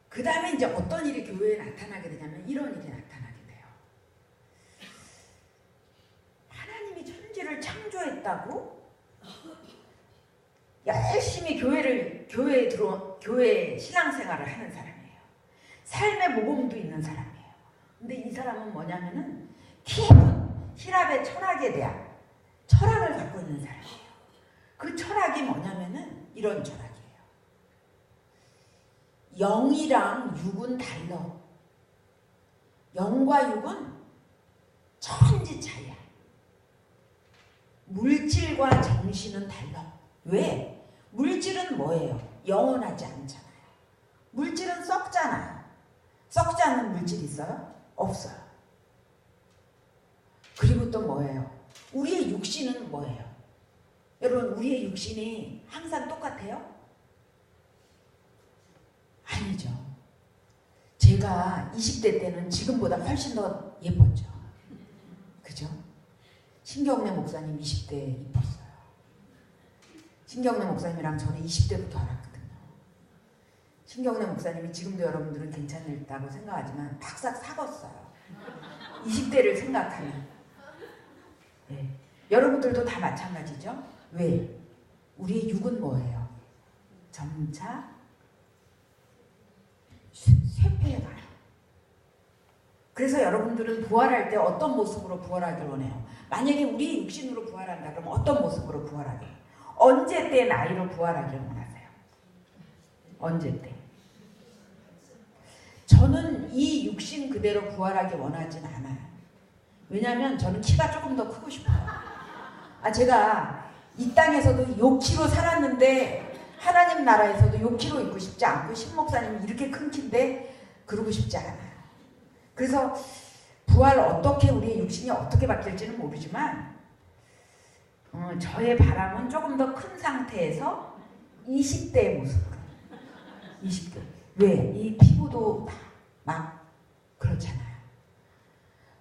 그 다음에 이제 어떤 일이 교회에 나타나게 되냐면 이런 일이 나타나게 돼요. 하나님이 천지를 창조했다고 열심히 교회에 신앙생활을 하는 사람이에요. 삶의 모범도 있는 사람이에요. 근데 이 사람은 뭐냐면은 깊은 힐압의 철학에 대한 철학을 갖고 있는 사람이에요. 그 철학이 뭐냐면은 이런 철학이에요. 영이랑 육은 달라. 영과 육은 천지 차이야. 물질과 정신은 달라. 왜? 물질은 뭐예요? 영원하지 않잖아요. 물질은 썩잖아요. 썩지 않는 물질 있어요? 없어요. 그리고 또 뭐예요? 우리의 육신은 뭐예요? 여러분, 우리의 육신이 항상 똑같아요? 아니죠. 제가 20대 때는 지금보다 훨씬 더 예뻤죠. 그죠? 신경래 목사님 20대 이뻤어요. 신경래 목사님이랑 저는 20대부터 알았거든요. 신경래 목사님이 지금도 여러분들은 괜찮다고 생각하지만 팍싹 사갔어요. 20대를 생각하면. 네. 여러분들도 다 마찬가지죠? 왜? 우리의 육은 뭐예요? 점차 쇠퇴해가요. 그래서 여러분들은 부활할 때 어떤 모습으로 부활하길 원해요? 만약에 우리 육신으로 부활한다 그러면 어떤 모습으로 부활하길? 언제 때 나이로 부활하길 원하세요? 언제 때? 저는 이 육신 그대로 부활하기 원하진 않아요. 왜냐하면 저는 키가 조금 더 크고 싶어요. 제가 이 땅에서도 욕키로 살았는데 하나님 나라에서도 욕키로 있고 싶지 않고 신목사님이 이렇게 큰 키인데 그러고 싶지 않아요. 그래서 부활 어떻게 우리의 육신이 어떻게 바뀔지는 모르지만 저의 바람은 조금 더 큰 상태에서 20대의 모습으로. 20대. 왜? 이 피부도 막 그렇잖아요.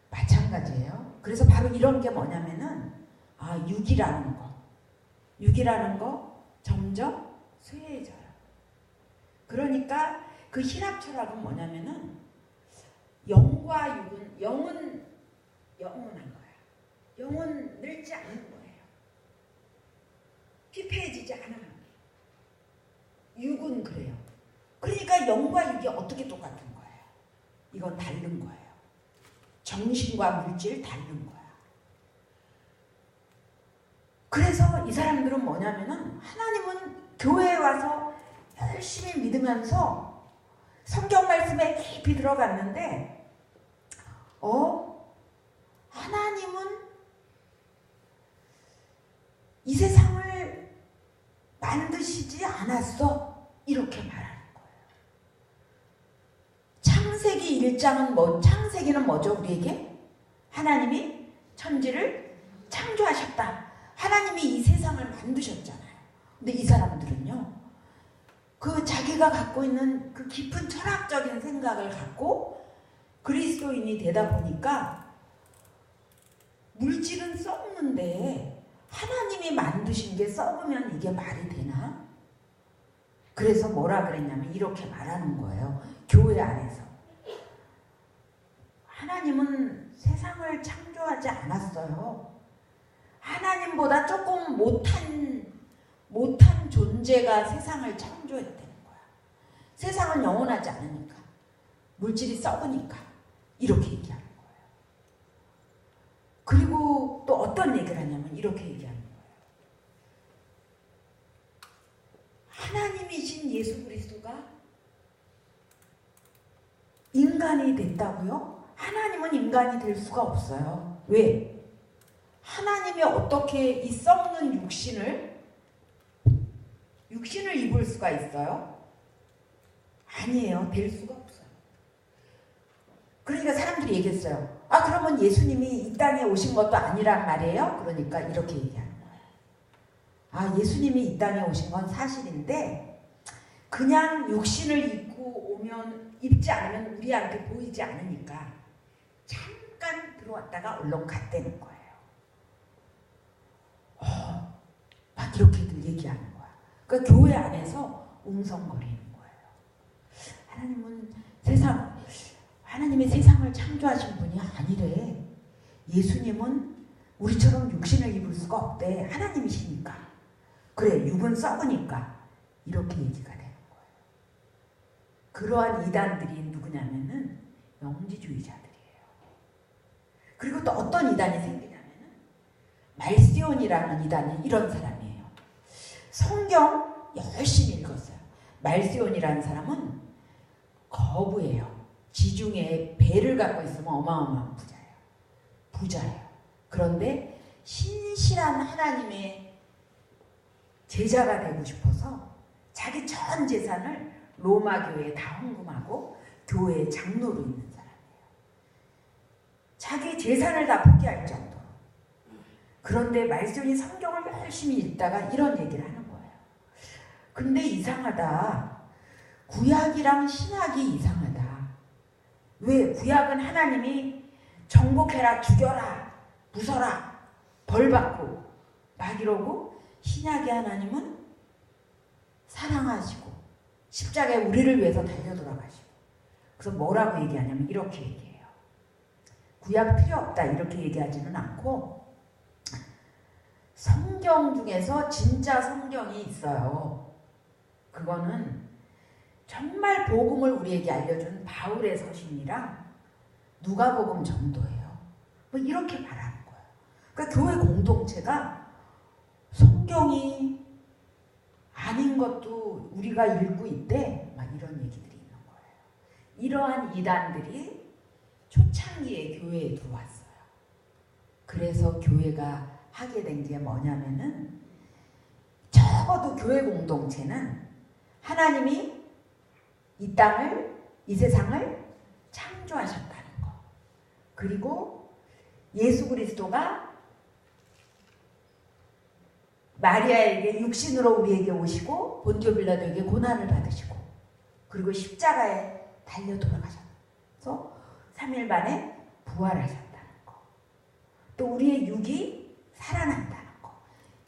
마찬가지예요. 그래서 바로 이런 게 뭐냐면은 육이라는 거 점점 쇠해져요. 그러니까 그 신학 철학은 뭐냐면은 영과 육은 영은 영원한 거야. 영은 늙지 않는 거예요. 피폐해지지 않아. 육은 그래요. 그러니까 영과 육이 어떻게 똑같은 거예요? 이건 다른 거예요. 정신과 물질 다른 거야. 그래서 이 사람들은 뭐냐면은 하나님은 교회에 와서 열심히 믿으면서 성경 말씀에 깊이 들어갔는데 하나님은 이 세상을 만드시지 않았어. 이렇게 말하는 거예요. 창세기 1장은 창세기는 뭐죠? 우리에게? 하나님이 천지를 창조하셨다. 하나님이 이 세상을 만드셨잖아요. 근데 이 사람들은요, 그 자기가 갖고 있는 그 깊은 철학적인 생각을 갖고 그리스도인이 되다 보니까 물질은 썩는데 하나님이 만드신 게 썩으면 이게 말이 되나? 그래서 뭐라 그랬냐면 이렇게 말하는 거예요. 교회 안에서. 하나님은 세상을 창조하지 않았어요. 하나님보다 조금 못한 존재가 세상을 창조했다는 거야. 세상은 영원하지 않으니까. 물질이 썩으니까. 이렇게 얘기하는 거예요. 그리고 또 어떤 얘기를 하냐면 이렇게 얘기하는 거예요. 하나님이신 예수 그리스도가 인간이 됐다고요? 하나님은 인간이 될 수가 없어요. 왜? 하나님이 어떻게 이 썩는 육신을 입을 수가 있어요? 아니에요. 될 수가 없어요. 그러니까 사람들이 얘기했어요. 그러면 예수님이 이 땅에 오신 것도 아니란 말이에요? 그러니까 이렇게 얘기하는 거예요. 예수님이 이 땅에 오신 건 사실인데 그냥 육신을 입지 않으면 우리한테 보이지 않으니까 잠깐 들어왔다가 얼른 갔다는 거예요. 막 이렇게들 얘기하는 거야. 그러니까 교회 안에서 웅성거리는 거예요. 하나님이 세상을 창조하신 분이 아니래. 예수님은 우리처럼 육신을 입을 수가 없대. 하나님이시니까. 그래, 육은 썩으니까. 이렇게 얘기가 되는 거예요. 그러한 이단들이 누구냐면은 영지주의자들이에요. 그리고 또 어떤 이단이 생기냐면은 말세온이라는 이단이 이런 사람이에요. 성경 열심히 읽었어요. 말세온이라는 사람은 거부예요. 지중해에 배를 갖고 있으면 어마어마한 부자예요. 부자예요. 그런데 신실한 하나님의 제자가 되고 싶어서 자기 전 재산을 로마 교회에 다 헌금하고 교회 장로로 있는 사람이에요. 자기 재산을 다 포기할 정도로. 그런데 말씀이 성경을 열심히 읽다가 이런 얘기를 하는 거예요. 근데 이상하다. 구약이랑 신약이 이상하다. 왜? 구약은 하나님이 정복해라, 죽여라, 부숴라, 벌받고 막 이러고, 신약의 하나님은 사랑하시고 십자가에 우리를 위해서 달려 돌아가시고. 그래서 뭐라고 얘기하냐면 이렇게 얘기해요. 구약 필요 없다 이렇게 얘기하지는 않고, 성경 중에서 진짜 성경이 있어요. 그거는 정말 복음을 우리에게 알려준 바울의 서신이랑 누가복음 정도예요. 뭐 이렇게 말하는 거예요. 그러니까 교회 공동체가 성경이 아닌 것도 우리가 읽고 있대, 막 이런 얘기들이 있는 거예요. 이러한 이단들이 초창기에 교회에 들어왔어요. 그래서 교회가 하게 된 게 뭐냐면은, 적어도 교회 공동체는 하나님이 이 땅을, 이 세상을 창조하셨다는 거, 그리고 예수 그리스도가 마리아에게 육신으로 우리에게 오시고 본디오 빌라도에게 고난을 받으시고 그리고 십자가에 달려 돌아가셔서 3일 만에 부활하셨다는 거, 또 우리의 육이 살아난다는 거,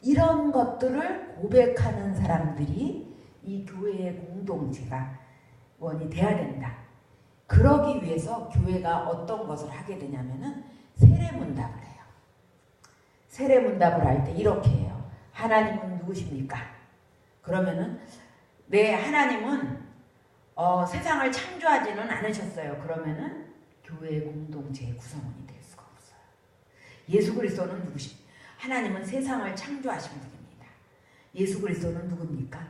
이런 것들을 고백하는 사람들이 이 교회의 공동체가 원이 돼야 된다. 그러기 위해서 교회가 어떤 것을 하게 되냐면은 세례문답을 해요. 세례문답을 할 때 이렇게 해요. 하나님은 누구십니까? 그러면은 네, 하나님은 세상을 창조하지는 않으셨어요. 그러면은 교회 공동체의 구성원이 될 수가 없어요. 예수 그리스도는 누구십니까? 하나님은 세상을 창조하신 분입니다. 예수 그리스도는 누굽니까?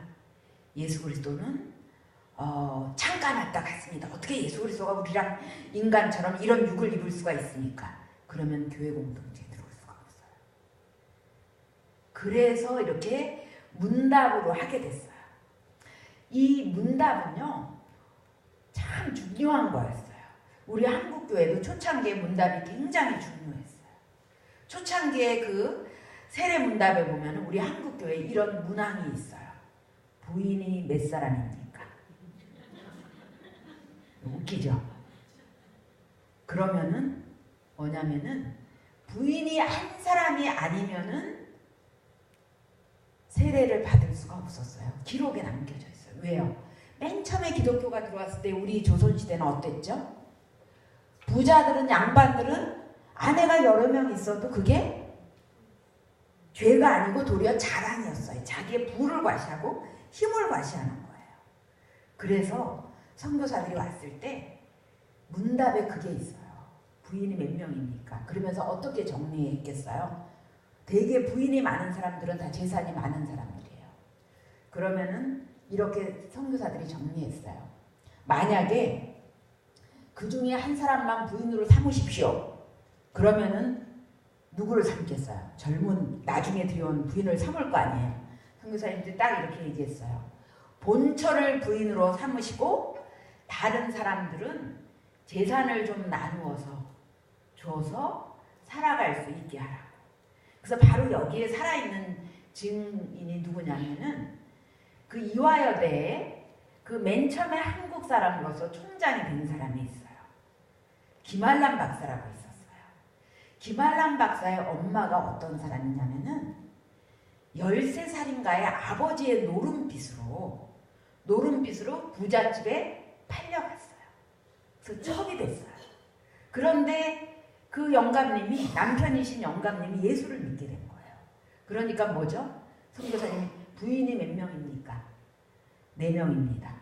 예수 그리스도는 잠깐 왔다 갔습니다. 어떻게 예수 그리스도가 우리랑 인간처럼 이런 육을 입을 수가 있습니까? 그러면 교회 공동체에 들어올 수가 없어요. 그래서 이렇게 문답으로 하게 됐어요. 이 문답은요, 참 중요한 거였어요. 우리 한국교회도 초창기에 문답이 굉장히 중요했어요. 초창기에 그 세례문답에 보면 우리 한국교회에 이런 문항이 있어요. 부인이 몇 사람입니까? 웃기죠? 그러면은 뭐냐면은 부인이 한 사람이 아니면은 세례를 받을 수가 없었어요. 기록에 남겨져 있어요. 왜요? 맨 처음에 기독교가 들어왔을 때 우리 조선시대는 어땠죠? 부자들은, 양반들은 아내가 여러 명 있어도 그게 죄가 아니고 도리어 자랑이었어요. 자기의 부를 과시하고 힘을 과시하는 거예요. 그래서 선교사들이 왔을 때 문답에 그게 있어요. 부인이 몇 명입니까? 그러면서 어떻게 정리했겠어요? 되게 부인이 많은 사람들은 다 재산이 많은 사람들이에요. 그러면은 이렇게 선교사들이 정리했어요. 만약에 그 중에 한 사람만 부인으로 삼으십시오. 그러면은 누구를 삼겠어요? 젊은 나중에 들여온 부인을 삼을 거 아니에요. 선교사님들이 딱 이렇게 얘기했어요. 본처를 부인으로 삼으시고 다른 사람들은 재산을 좀 나누어서 줘서 살아갈 수 있게 하라고. 그래서 바로 여기에 살아있는 증인이 누구냐면은 그 이화여대에 그 맨 처음에 한국 사람으로서 총장이 된 사람이 있어요. 김한란 박사라고 있었어요. 김한란 박사의 엄마가 어떤 사람이냐면은 13살인가의 아버지의 노름빛으로 부잣집에 팔려갔어요. 그래서 첩이 됐어요. 그런데 그 영감님이, 남편이신 영감님이 예수를 믿게 된 거예요. 그러니까 뭐죠? 선교사님이 부인이 몇 명입니까? 4명입니다.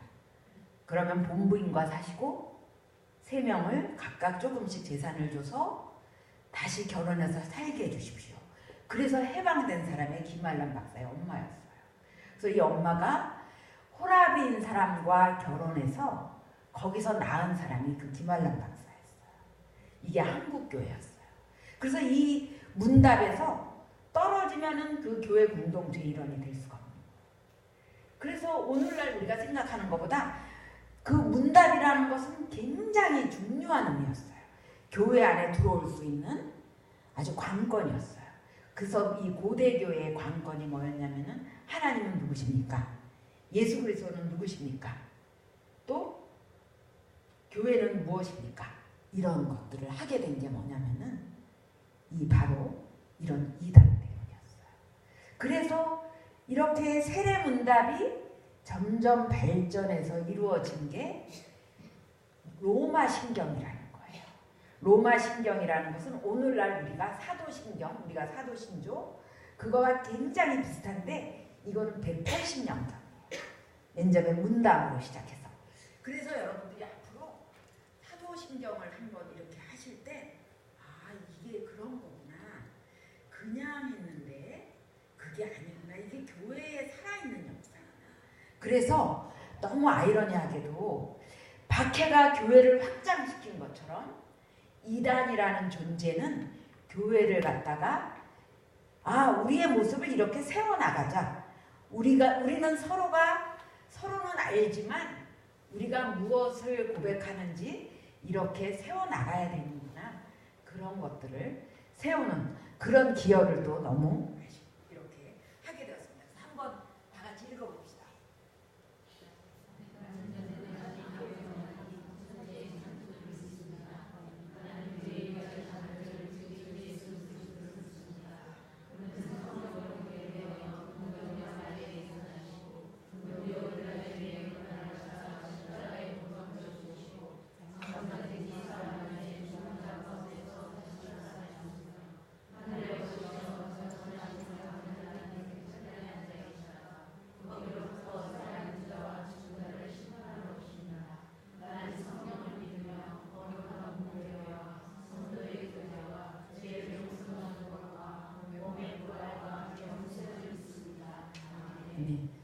그러면 본부인과 사시고 3명을 각각 조금씩 재산을 줘서 다시 결혼해서 살게 해주십시오. 그래서 해방된 사람이 김한란 박사의 엄마였어요. 그래서 이 엄마가 호라비인 사람과 결혼해서 거기서 낳은 사람이 그 김한란 박사였어요. 이게 한국교회였어요. 그래서 이 문답에서 떨어지면은 그 교회 공동체 일원이 될 수가 없는 거예요. 그래서 오늘날 우리가 생각하는 것보다 그 문답이라는 것은 굉장히 중요한 의미였어요. 교회 안에 들어올 수 있는 아주 관건이었어요. 그래서 이 고대교회의 관건이 뭐였냐면은 하나님은 누구십니까? 예수 그리스도는 누구십니까? 또 교회는 무엇입니까? 이런 것들을 하게 된 게 뭐냐면은 이 바로 이런 이단 때문이었어요. 그래서 이렇게 세례문답이 점점 발전해서 이루어진 게 로마 신경이라는 거예요. 로마 신경이라는 것은 오늘날 우리가 사도신경, 우리가 사도신조 그거와 굉장히 비슷한데 이거는 180년경이에요. 맨 처음에 문답으로 시작해서. 그래서 여러분들이 앞으로 사도신경을 한번 이렇게 하실 때 아, 이게 그런 거구나. 그냥 했는데 그게 아니구나. 이게 교회에 살아있는 역사구나. 그래서 너무 아이러니하게도 박해가 교회를 확장시킨 것처럼 이단이라는 존재는 교회를 갖다가 아, 우리의 모습을 이렇게 세워나가자. 우리는 서로는 알지만 우리가 무엇을 고백하는지 이렇게 세워나가야 되는구나. 그런 것들을 세우는 그런 기여를 또 너무 이렇게 하게 되었습니다. 그래서 한번 다 같이 읽어봅시다.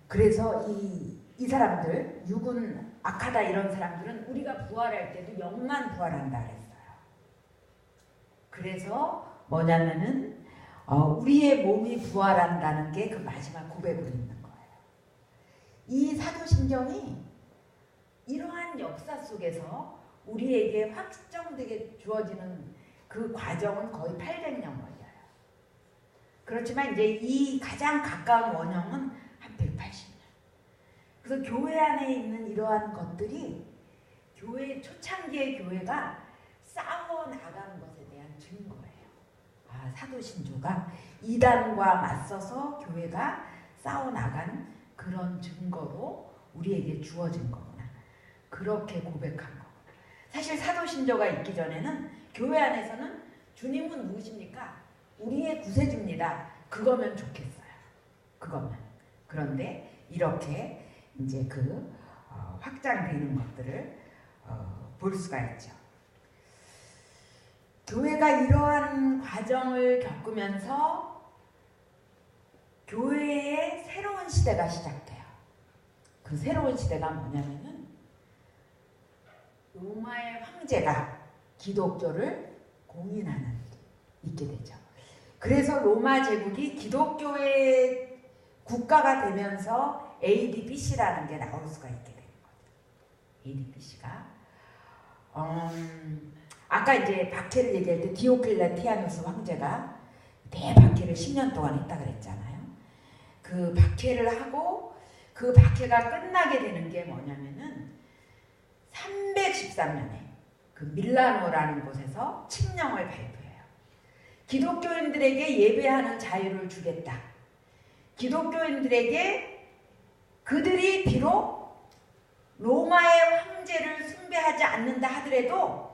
그래서 이 사람들 육은 악하다 이런 사람들은 우리가 부활할 때도 영만 부활한다 그랬어요. 그래서 뭐냐면은 우리의 몸이 부활한다는 게 그 마지막 고백으로 있는 거예요. 이 사도신경이 이러한 역사 속에서 우리에게 확정되게 주어지는 그 과정은 거의 800년 걸려요. 그렇지만 이제 이 가장 가까운 원형은 한 180년. 그래서 교회 안에 있는 이러한 것들이 교회 초창기의 교회가 싸워 나간 것에 대한 증거예요. 아, 사도신조가 이단과 맞서서 교회가 싸워 나간 그런 증거로 우리에게 주어진 거구나. 그렇게 고백한 거구나. 사실 사도신조가 있기 전에는 교회 안에서는 주님은 누구십니까? 우리의 구세주입니다. 그거면 좋겠어요. 그거면. 그런데 이렇게 이제 확장되는 것들을 볼 수가 있죠. 교회가 이러한 과정을 겪으면서 교회의 새로운 시대가 시작돼요. 그 새로운 시대가 뭐냐면은 로마의 황제가 기독교를 공인하는 일이 있게 되죠. 그래서 로마 제국이 기독교의 국가가 되면서 ADBC라는 게 나올 수가 있게 되는 거죠. ADBC가 아까 이제 박해를 얘기할 때 디오클레티아누스 황제가 대박해를 10년 동안 했다 그랬잖아요. 그 박해를 하고 그 박해가 끝나게 되는 게 뭐냐면은 313년에 그 밀라노라는 곳에서 칙령을 발표해요. 기독교인들에게 예배하는 자유를 주겠다. 기독교인들에게 그들이 비록 로마의 황제를 숭배하지 않는다 하더라도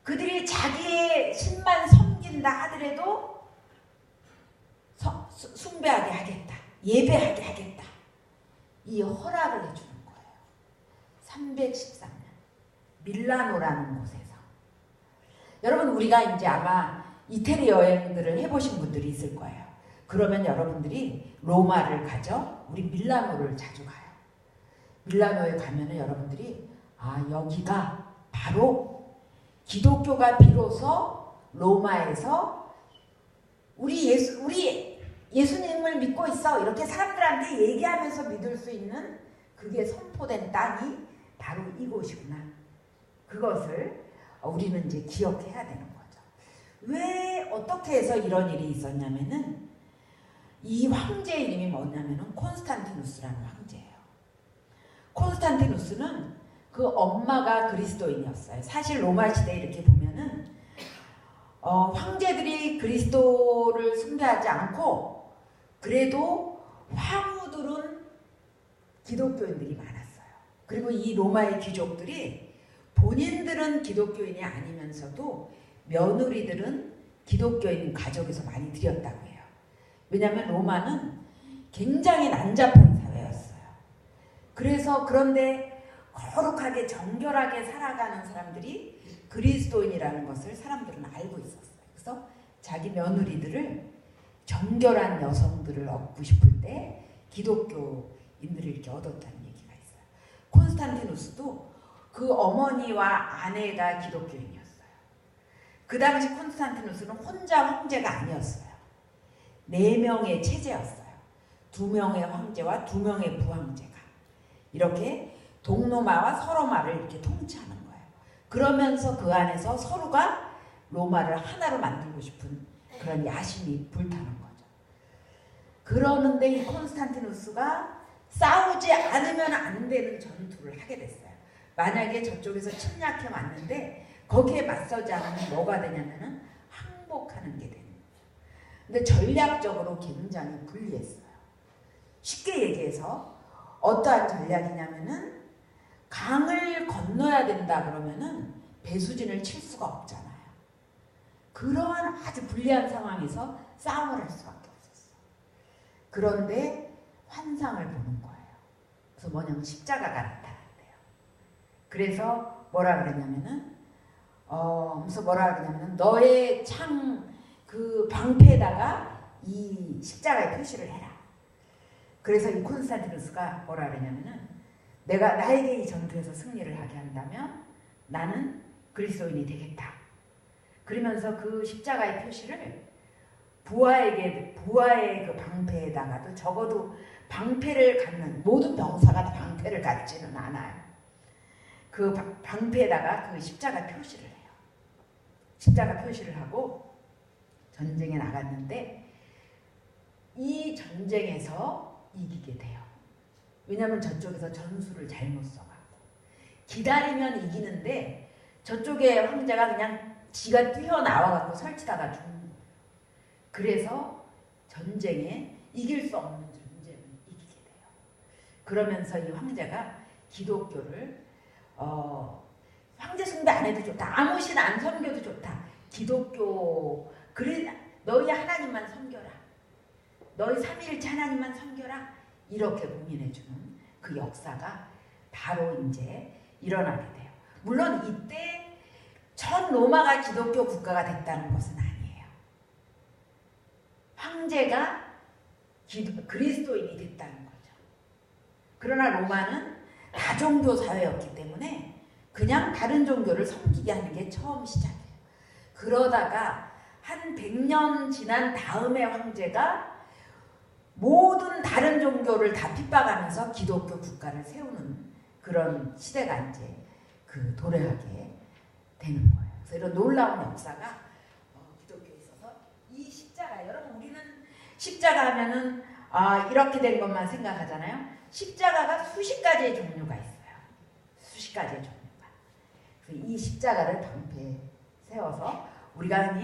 그들이 자기의 신만 섬긴다 하더라도 숭배하게 하겠다. 예배하게 하겠다. 이 허락을 해주는 거예요. 313년 밀라노라는 곳에서. 여러분 우리가 이제 아마 이태리 여행들을 해보신 분들이 있을 거예요. 그러면 여러분들이 로마를 가죠. 우리 밀라노를 자주 가요. 밀라노에 가면은 여러분들이 아 여기가 바로 기독교가 비로소 로마에서 우리 예수님을 믿고 있어 이렇게 사람들한테 얘기하면서 믿을 수 있는 그게 선포된 땅이 바로 이곳이구나. 그것을 우리는 이제 기억해야 되는 거죠. 왜 어떻게 해서 이런 일이 있었냐면은 이 황제의 이름이 뭐냐면은 콘스탄티누스라는 황제예요. 콘스탄티누스는 그 엄마가 그리스도인이었어요. 사실 로마 시대 이렇게 보면은 황제들이 그리스도를 숭배하지 않고 그래도 황후들은 기독교인들이 많았어요. 그리고 이 로마의 귀족들이 본인들은 기독교인이 아니면서도 며느리들은 기독교인 가족에서 많이 들였다고 해요. 왜냐하면 로마는 굉장히 난잡한 사회였어요. 그래서 그런데 거룩하게 정결하게 살아가는 사람들이 그리스도인이라는 것을 사람들은 알고 있었어요. 그래서 자기 며느리들을 정결한 여성들을 얻고 싶을 때 기독교인들을 이렇게 얻었다는 얘기가 있어요. 콘스탄티누스도 그 어머니와 아내가 기독교인이었어요. 그 당시 콘스탄티누스는 혼자 황제가 아니었어요. 4명의 체제였어요. 2명의 황제와 2명의 부황제가 이렇게 동로마와 서로마를 이렇게 통치하는 거예요. 그러면서 그 안에서 서로가 로마를 하나로 만들고 싶은 그런 야심이 불타는 거죠. 그러는데 이 콘스탄티누스가 싸우지 않으면 안 되는 전투를 하게 됐어요. 만약에 저쪽에서 침략해 왔는데 거기에 맞서지 않으면 뭐가 되냐면은 항복하는 게 되는 거예요. 근데 전략적으로 굉장히 불리했어요. 쉽게 얘기해서 어떠한 전략이냐면은 강을 건너야 된다 그러면은 배수진을 칠 수가 없잖아요. 그러한 아주 불리한 상황에서 싸움을 할 수밖에 없었어요. 그런데 환상을 보는 거예요. 그래서 뭐냐면 십자가가 나타났대요. 그래서 뭐라 그랬냐면은 너의 창 그 방패에다가 이 십자가의 표시를 해라. 그래서 이 콘스탄티누스가 뭐라 그러냐면은 내가 나에게 이 전투에서 승리를 하게 한다면 나는 그리스도인이 되겠다. 그러면서 그 십자가의 표시를 부하의 그 방패에다가도 적어도 방패를 갖는 모든 병사가 다 방패를 갖지는 않아요. 그 방패에다가 그 십자가 표시를 해요. 십자가 표시를 하고 전쟁에 나갔는데 이 전쟁에서 이기게 돼요. 왜냐하면 저쪽에서 전술을 잘못 써갖고 기다리면 이기는데 저쪽의 황제가 그냥 지가 뛰어나와갖고 설치다가 죽는 거예요. 그래서 전쟁에 이길 수 없는 전쟁을 이기게 돼요. 그러면서 이 황제가 기독교를 황제 숭배 안 해도 좋다. 아무 신 안 섬겨도 좋다. 기독교 그래 너희 하나님만 섬겨라. 너희 삼위일체 하나님만 섬겨라. 이렇게 공인해주는 그 역사가 바로 이제 일어나게 돼요. 물론 이때 전 로마가 기독교 국가가 됐다는 것은 아니에요. 황제가 그리스도인이 됐다는 거죠. 그러나 로마는 다종교 사회였기 때문에 그냥 다른 종교를 섬기게 하는 게 처음 시작이에요. 그러다가 한 100년 지난 다음에 황제가 모든 다른 종교를 다 핍박하면서 기독교 국가를 세우는 그런 시대가 이제 도래하게 되는 거예요. 그래서 이런 놀라운 역사가 기독교에 있어서 이 십자가, 여러분 우리는 십자가 하면은 이렇게 된 것만 생각하잖아요. 십자가가 수십 가지의 종류가 있어요. 수십 가지의 종류가. 그래서 이 십자가를 방패에 세워서 우리가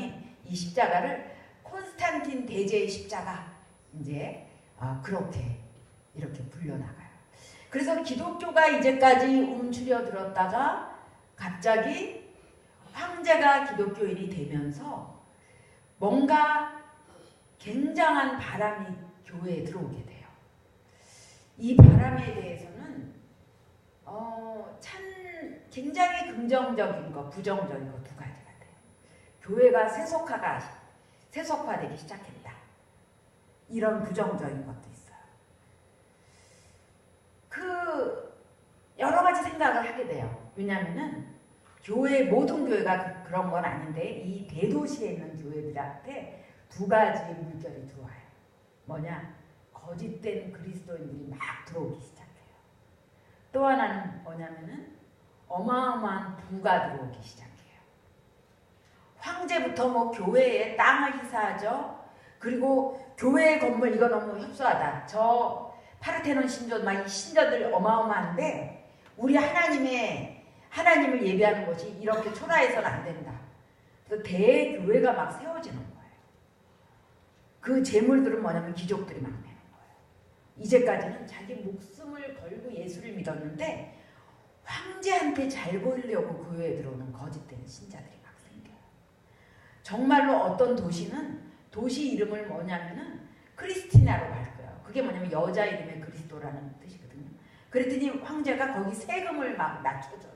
이 십자가를 콘스탄틴 대제의 십자가 이제 그렇게 이렇게 불려나가요. 그래서 기독교가 이제까지 움츠려 들었다가 갑자기 황제가 기독교인이 되면서 뭔가 굉장한 바람이 교회에 들어오게 돼요. 이 바람에 대해서는 참 굉장히 긍정적인 거, 부정적인 거 두 가지가 돼요. 교회가 세속화되기 시작했다. 이런 부정적인 것도 있어요. 여러 가지 생각을 하게 돼요. 왜냐하면은 교회 모든 교회가 그런 건 아닌데 이 대도시에 있는 교회들한테 두 가지 물결이 들어와요. 뭐냐? 거짓된 그리스도인들이 막 들어오기 시작해요. 또 하나는 뭐냐면은 어마어마한 부가 들어오기 시작해요. 황제부터 뭐 교회에 땅을 희사하죠. 그리고 교회 건물 이거 너무 협소하다. 저 파르테논 신전 막 이 신전들 어마어마한데 우리 하나님을 예배하는 것이 이렇게 초라해서는 안 된다. 그래서 대교회가 막 세워지는 거예요. 그 재물들은 뭐냐면 귀족들이 막 내는 거예요. 이제까지는 자기 목숨을 걸고 예수를 믿었는데 황제한테 잘 보이려고 교회에 들어오는 거짓된 신자들이 막 생겨요. 정말로 어떤 도시는 도시 이름을 뭐냐면은 크리스티나로 갈 거예요. 그게 뭐냐면 여자 이름의 그리스도라는 뜻이거든요. 그랬더니 황제가 거기 세금을 막 낮춰줘요.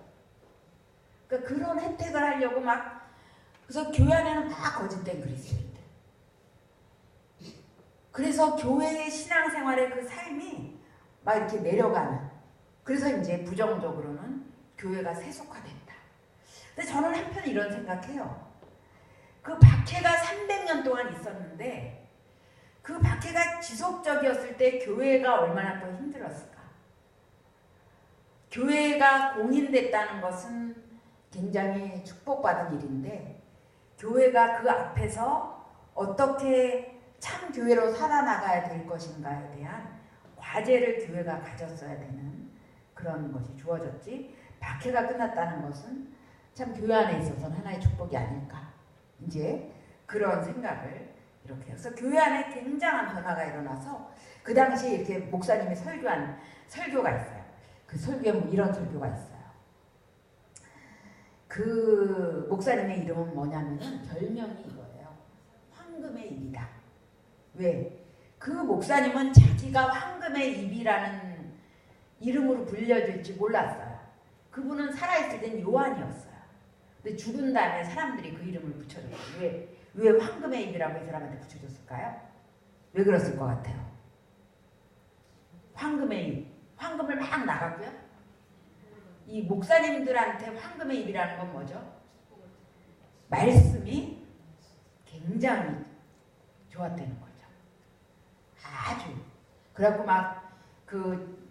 그러니까 그런 혜택을 하려고 막 그래서 교회 안에는 다 거짓된 그리스도인들. 그래서 교회의 신앙생활의 그 삶이 막 이렇게 내려가는. 그래서 이제 부정적으로는 교회가 세속화된다. 근데 저는 한편 이런 생각해요. 그 박해가 300년 동안 있었는데 그 박해가 지속적이었을 때 교회가 얼마나 더 힘들었을까? 교회가 공인됐다는 것은 굉장히 축복받은 일인데 교회가 그 앞에서 어떻게 참 교회로 살아나가야 될 것인가에 대한 과제를 교회가 가졌어야 되는 그런 것이 주어졌지 박해가 끝났다는 것은 참 교회 안에 있어서는 하나의 축복이 아닐까 이제 그런 생각을 이렇게 해서 교회 안에 굉장한 변화가 일어나서 그 당시에 이렇게 목사님이 설교한 설교가 있어요. 그 설교에 뭐 이런 설교가 있어요. 그 목사님의 이름은 뭐냐면은 별명이 이거예요. 황금의 입이다. 왜? 그 목사님은 자기가 황금의 입이라는 이름으로 불려질지 몰랐어요. 그분은 살아있을 땐 요한이었어요. 근데 죽은 다음에 사람들이 그 이름을 붙여줬어요. 왜 황금의 입이라고 이 사람한테 붙여줬을까요? 왜 그랬을 것 같아요? 황금의 입. 황금을 막 나갔고요. 이 목사님들한테 황금의 입이라는 건 뭐죠? 말씀이 굉장히 좋았다는 거죠. 아주. 그래갖고 막 그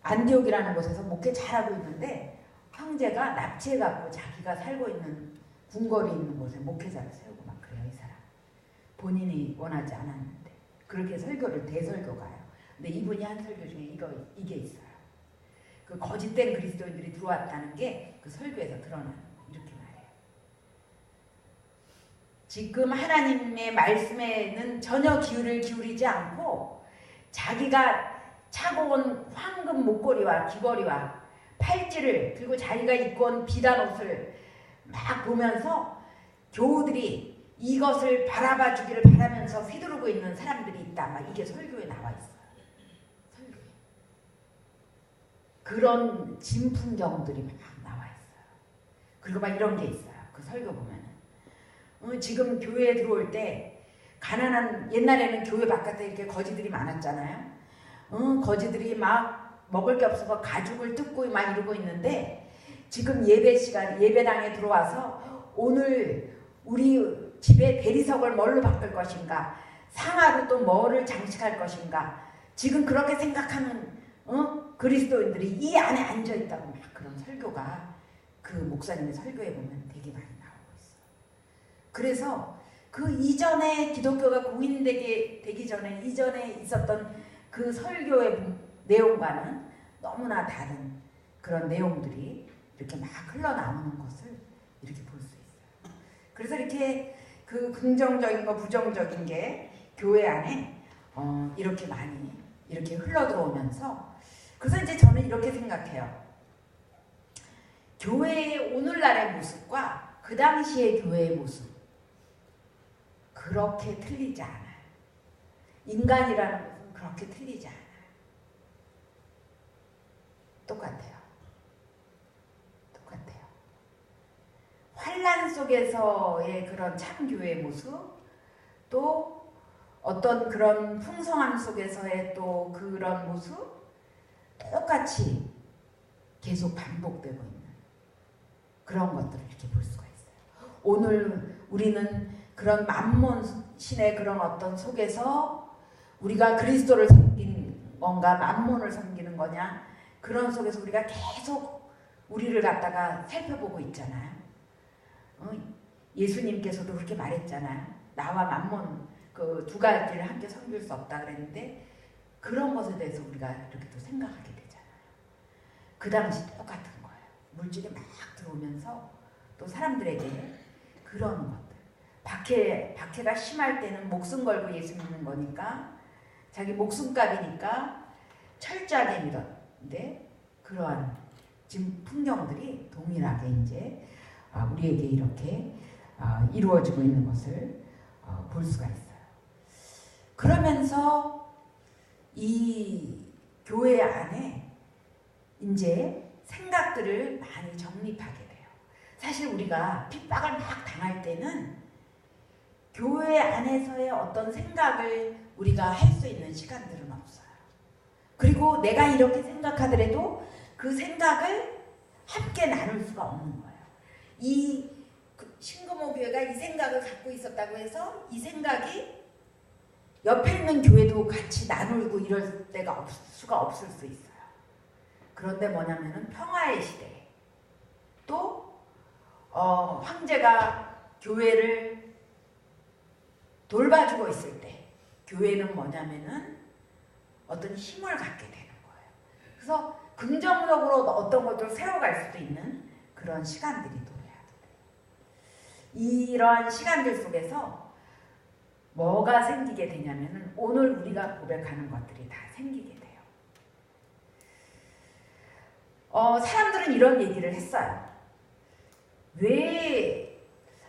안디옥이라는 곳에서 목회 잘하고 있는데 황제가 납치해갖고 자기가 살고 있는 궁궐이 있는 곳에 목회자를 세우고 막 그래요. 이 사람. 본인이 원하지 않았는데. 그렇게 설교를 대설교가요. 근데 이분이 한 설교 중에 이게 있어요. 그 거짓된 그리스도인들이 들어왔다는 게 그 설교에서 드러나는 이렇게 말해요. 지금 하나님의 말씀에는 전혀 귀를 기울이지 않고 자기가 차고 온 황금 목걸이와 귀걸이와 팔찌를 들고 자기가 입고 온 비단 옷을 막 보면서 교우들이 이것을 바라봐 주기를 바라면서 휘두르고 있는 사람들이 있다. 막 이게 설교에 나와 있어요. 설교에. 그런 진풍경들이 막 나와 있어요. 그리고 막 이런 게 있어요. 그 설교 보면은. 지금 교회에 들어올 때 가난한 옛날에는 교회 바깥에 이렇게 거지들이 많았잖아요. 거지들이 막 먹을 게 없어서 가죽을 뜯고 막 이러고 있는데 지금 예배 시간 예배당에 들어와서 오늘 우리 집에 대리석을 뭘로 바꿀 것인가 상하로 또 뭐를 장식할 것인가 지금 그렇게 생각하는 그리스도인들이 이 안에 앉아있다고 막 그런 설교가 그 목사님의 설교에 보면 되게 많이 나오고 있어요. 그래서 그 이전에 기독교가 공인되기 전에 이전에 있었던 그 설교의 내용과는 너무나 다른 그런 내용들이 이렇게 막 흘러나오는 것을 이렇게 볼 수 있어요. 그래서 이렇게 그 긍정적인 거 부정적인 게 교회 안에 이렇게 많이 이렇게 흘러들어오면서 그래서 이제 저는 이렇게 생각해요. 교회의 오늘날의 모습과 그 당시의 교회의 모습 그렇게 틀리지 않아요. 인간이라는 것은 그렇게 틀리지 않아요. 똑같아요. 똑같아요. 환난 속에서의 그런 참교회의 모습 또 어떤 그런 풍성함 속에서의 또 그런 모습 똑같이 계속 반복되고 있는 그런 것들을 이렇게 볼 수가 있어요. 오늘 우리는 그런 만몬신의 그런 어떤 속에서 우리가 그리스도를 섬기는 건가 만몬을 섬기는 거냐, 그런 속에서 우리가 계속 우리를 갖다가 살펴보고 있잖아요. 예수님께서도 그렇게 말했잖아요. 나와 만몬 그 두 가지를 함께 섬길 수 없다 그랬는데, 그런 것에 대해서 우리가 이렇게 또 생각하게 되잖아요. 그 당시 똑같은 거예요. 물질이 막 들어오면서 또 사람들에게 그런 것들, 박해가 심할 때는 목숨 걸고 예수 믿는 거니까, 자기 목숨값이니까 철저하게 믿었는데, 그러한 지금 풍경들이 동일하게 이제 우리에게 이렇게 이루어지고 있는 것을 볼 수가 있어요. 그러면서 이 교회 안에 이제 생각들을 많이 정립하게 돼요. 사실 우리가 핍박을 막 당할 때는 교회 안에서의 어떤 생각을 우리가 할 수 있는 시간들은 없어요. 그리고 내가 이렇게 생각하더라도 그 생각을 함께 나눌 수가 없는 거예요. 이 신금호 교회가 이 생각을 갖고 있었다고 해서 이 생각이 옆에 있는 교회도 같이 나누고 이럴 때가 수가 없을 수 있어요. 그런데 뭐냐면은 평화의 시대에 또 황제가 교회를 돌봐주고 있을 때 교회는 뭐냐면은 어떤 힘을 갖게 되는 거예요. 그래서 긍정적으로 어떤 것들을 세워갈 수도 있는 그런 시간들이 또 해야 돼요. 이러한 시간들 속에서 뭐가 생기게 되냐면은 오늘 우리가 고백하는 것들이 다 생기게 돼요. 사람들은 이런 얘기를 했어요. 왜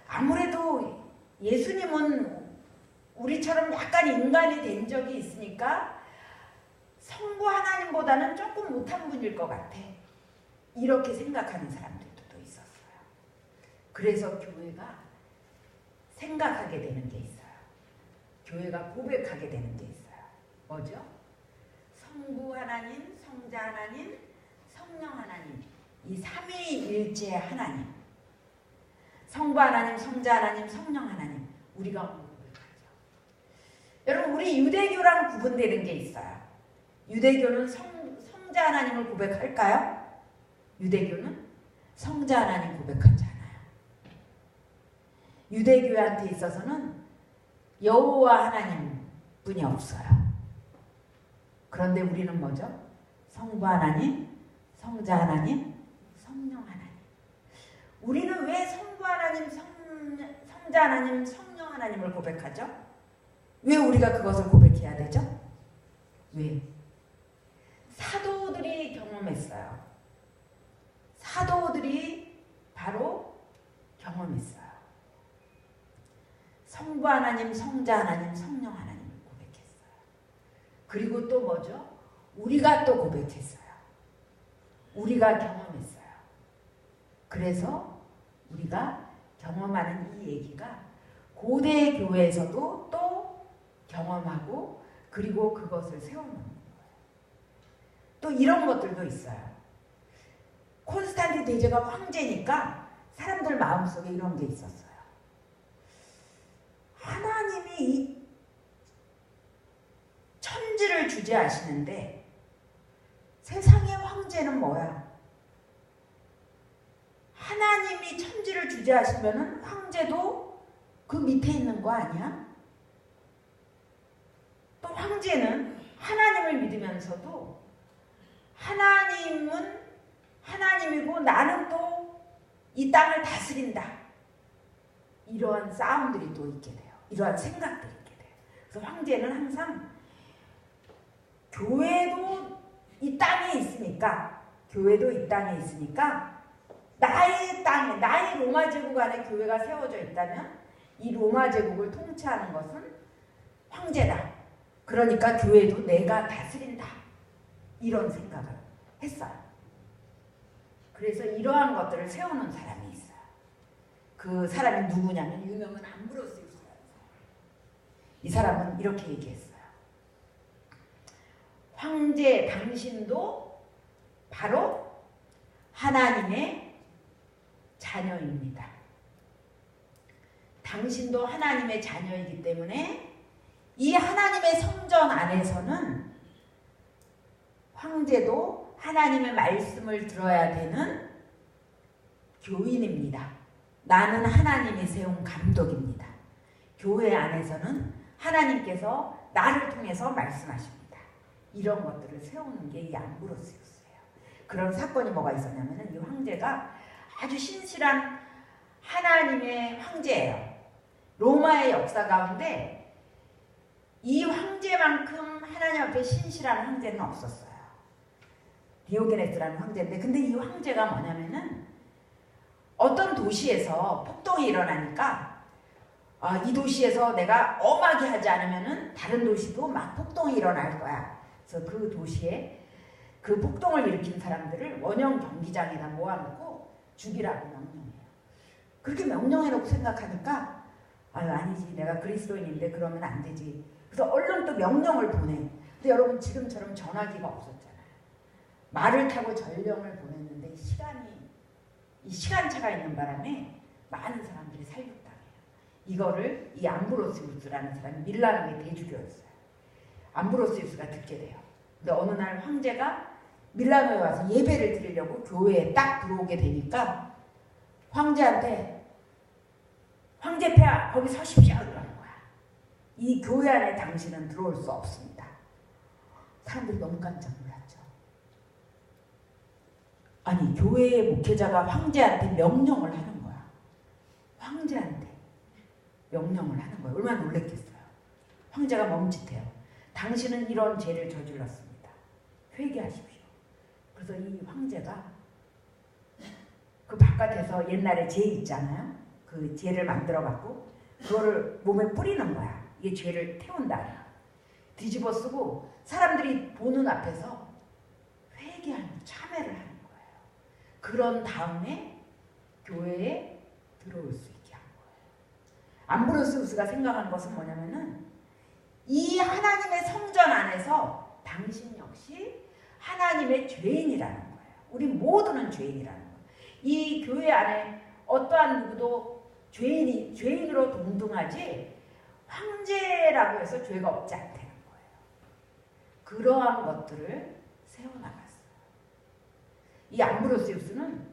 아무래도 예수님은 우리처럼 약간 인간이 된 적이 있으니까 성부 하나님보다는 조금 못한 분일 것 같아. 이렇게 생각하는 사람들도 또 있었어요. 그래서 교회가 생각하게 되는 게 있어요. 교회가 고백하게 되는 게 있어요. 뭐죠? 성부 하나님, 성자 하나님, 성령 하나님, 이 삼위일체 하나님, 성부 하나님, 성자 하나님, 성령 하나님, 우리가 고백하죠. 여러분, 우리 유대교랑 구분되는 게 있어요. 유대교는 성자 하나님을 고백할까요? 유대교는 성자 하나님 고백하지 않아요. 유대교한테 있어서는 여호와 하나님 분이 없어요. 그런데 우리는 뭐죠? 성부 하나님, 성자 하나님, 성령 하나님. 우리는 왜 성부 하나님, 성자 하나님, 성령 하나님을 고백하죠? 왜 우리가 그것을 고백해야 되죠? 왜? 사도들이 경험했어요. 사도들이 바로 경험했어요. 성부 하나님, 성자 하나님, 성령 하나님을 고백했어요. 그리고 또 뭐죠? 우리가 또 고백했어요. 우리가 경험했어요. 그래서 우리가 경험하는 이 얘기가 고대 교회에서도 또 경험하고 그리고 그것을 세워놓는 거예요. 또 이런 것들도 있어요. 콘스탄틴 대제가 황제니까 사람들 마음속에 이런 게 있었어요. 하나님이 이 천지를 주재하시는데 세상의 황제는 뭐야? 하나님이 천지를 주재하시면은 황제도 그 밑에 있는 거 아니야? 또 황제는 하나님을 믿으면서도 하나님은 하나님이고 나는 또 이 땅을 다스린다. 이러한 싸움들이 또 있게 돼요. 이러한 생각들이 있게 돼요. 그래서 황제는 항상 교회도 이 땅에 있으니까 나의 땅에, 나의 로마 제국 안에 교회가 세워져 있다면 이 로마 제국을 통치하는 것은 황제다. 그러니까 교회도 내가 다스린다. 이런 생각을 했어요. 그래서 이러한 것들을 세우는 사람이 있어요. 그 사람이 누구냐면 유명한 암브로시우스라는 사람. 이 사람은 이렇게 얘기했어요. 황제 당신도 바로 하나님의 자녀입니다. 당신도 하나님의 자녀이기 때문에 이 하나님의 성전 안에서는 황제도 하나님의 말씀을 들어야 되는 교인입니다. 나는 하나님이 세운 감독입니다. 교회 안에서는 하나님께서 나를 통해서 말씀하십니다. 이런 것들을 세우는 게 이 암브로시우스예요. 그런 사건이 뭐가 있었냐면 이 황제가 아주 신실한 하나님의 황제예요. 로마의 역사 가운데 이 황제만큼 하나님 앞에 신실한 황제는 없었어요. 디오게네스라는 황제인데, 근데 이 황제가 뭐냐면은 어떤 도시에서 폭동이 일어나니까 이 도시에서 내가 엄하게 하지 않으면은 다른 도시도 막 폭동이 일어날 거야. 그래서 그 도시에 그 폭동을 일으킨 사람들을 원형 경기장에다 모아놓고 죽이라고 명령해요. 그렇게 명령해놓고 생각하니까 아니지, 내가 그리스도인인데 그러면 안 되지. 그래서 얼른 또 명령을 보내. 근데 여러분 지금처럼 전화기가 없었잖아요. 말을 타고 전령을 보냈는데 이 시간차가 있는 바람에 많은 사람들이 살육당해요. 이거를 이 암브로시우스라는 사람이 밀라노의 대주교였어요. 암브로시우스가 듣게 돼요. 근데 어느 날 황제가 밀라노에 와서 예배를 드리려고 교회에 딱 들어오게 되니까 황제한테 황제폐하 거기 서십시오 그러는 거야. 이 교회 안에 당신은 들어올 수 없습니다. 사람들이 너무 깜짝 놀랐죠. 아니, 교회의 목회자가 황제한테 명령을 하는 거야. 황제한테 명령을 하는 거야. 얼마나 놀랬겠어요. 황제가 멈칫해요. 당신은 이런 죄를 저질렀습니다. 회개하십시오. 그래서 이 황제가 그 바깥에서 옛날에 재 있잖아요. 그 재를 만들어 갖고 그거를 몸에 뿌리는 거야. 이게 죄를 태운다. 뒤집어 쓰고 사람들이 보는 앞에서 회개하는, 참회를 하는 거예요. 그런 다음에 교회에 들어올 수 있게 한 거예요. 암브로시우스가 생각한 것은 뭐냐면은 이 하나님의 성전 안에서 당신 역시 하나님의 죄인이라는 거예요. 우리 모두는 죄인이라는 거예요. 이 교회 안에 어떠한 누구도 죄인으로 동등하지 황제라고 해서 죄가 없지 않다는 거예요. 그러한 것들을 세워나갔어요. 이 암브로시우스는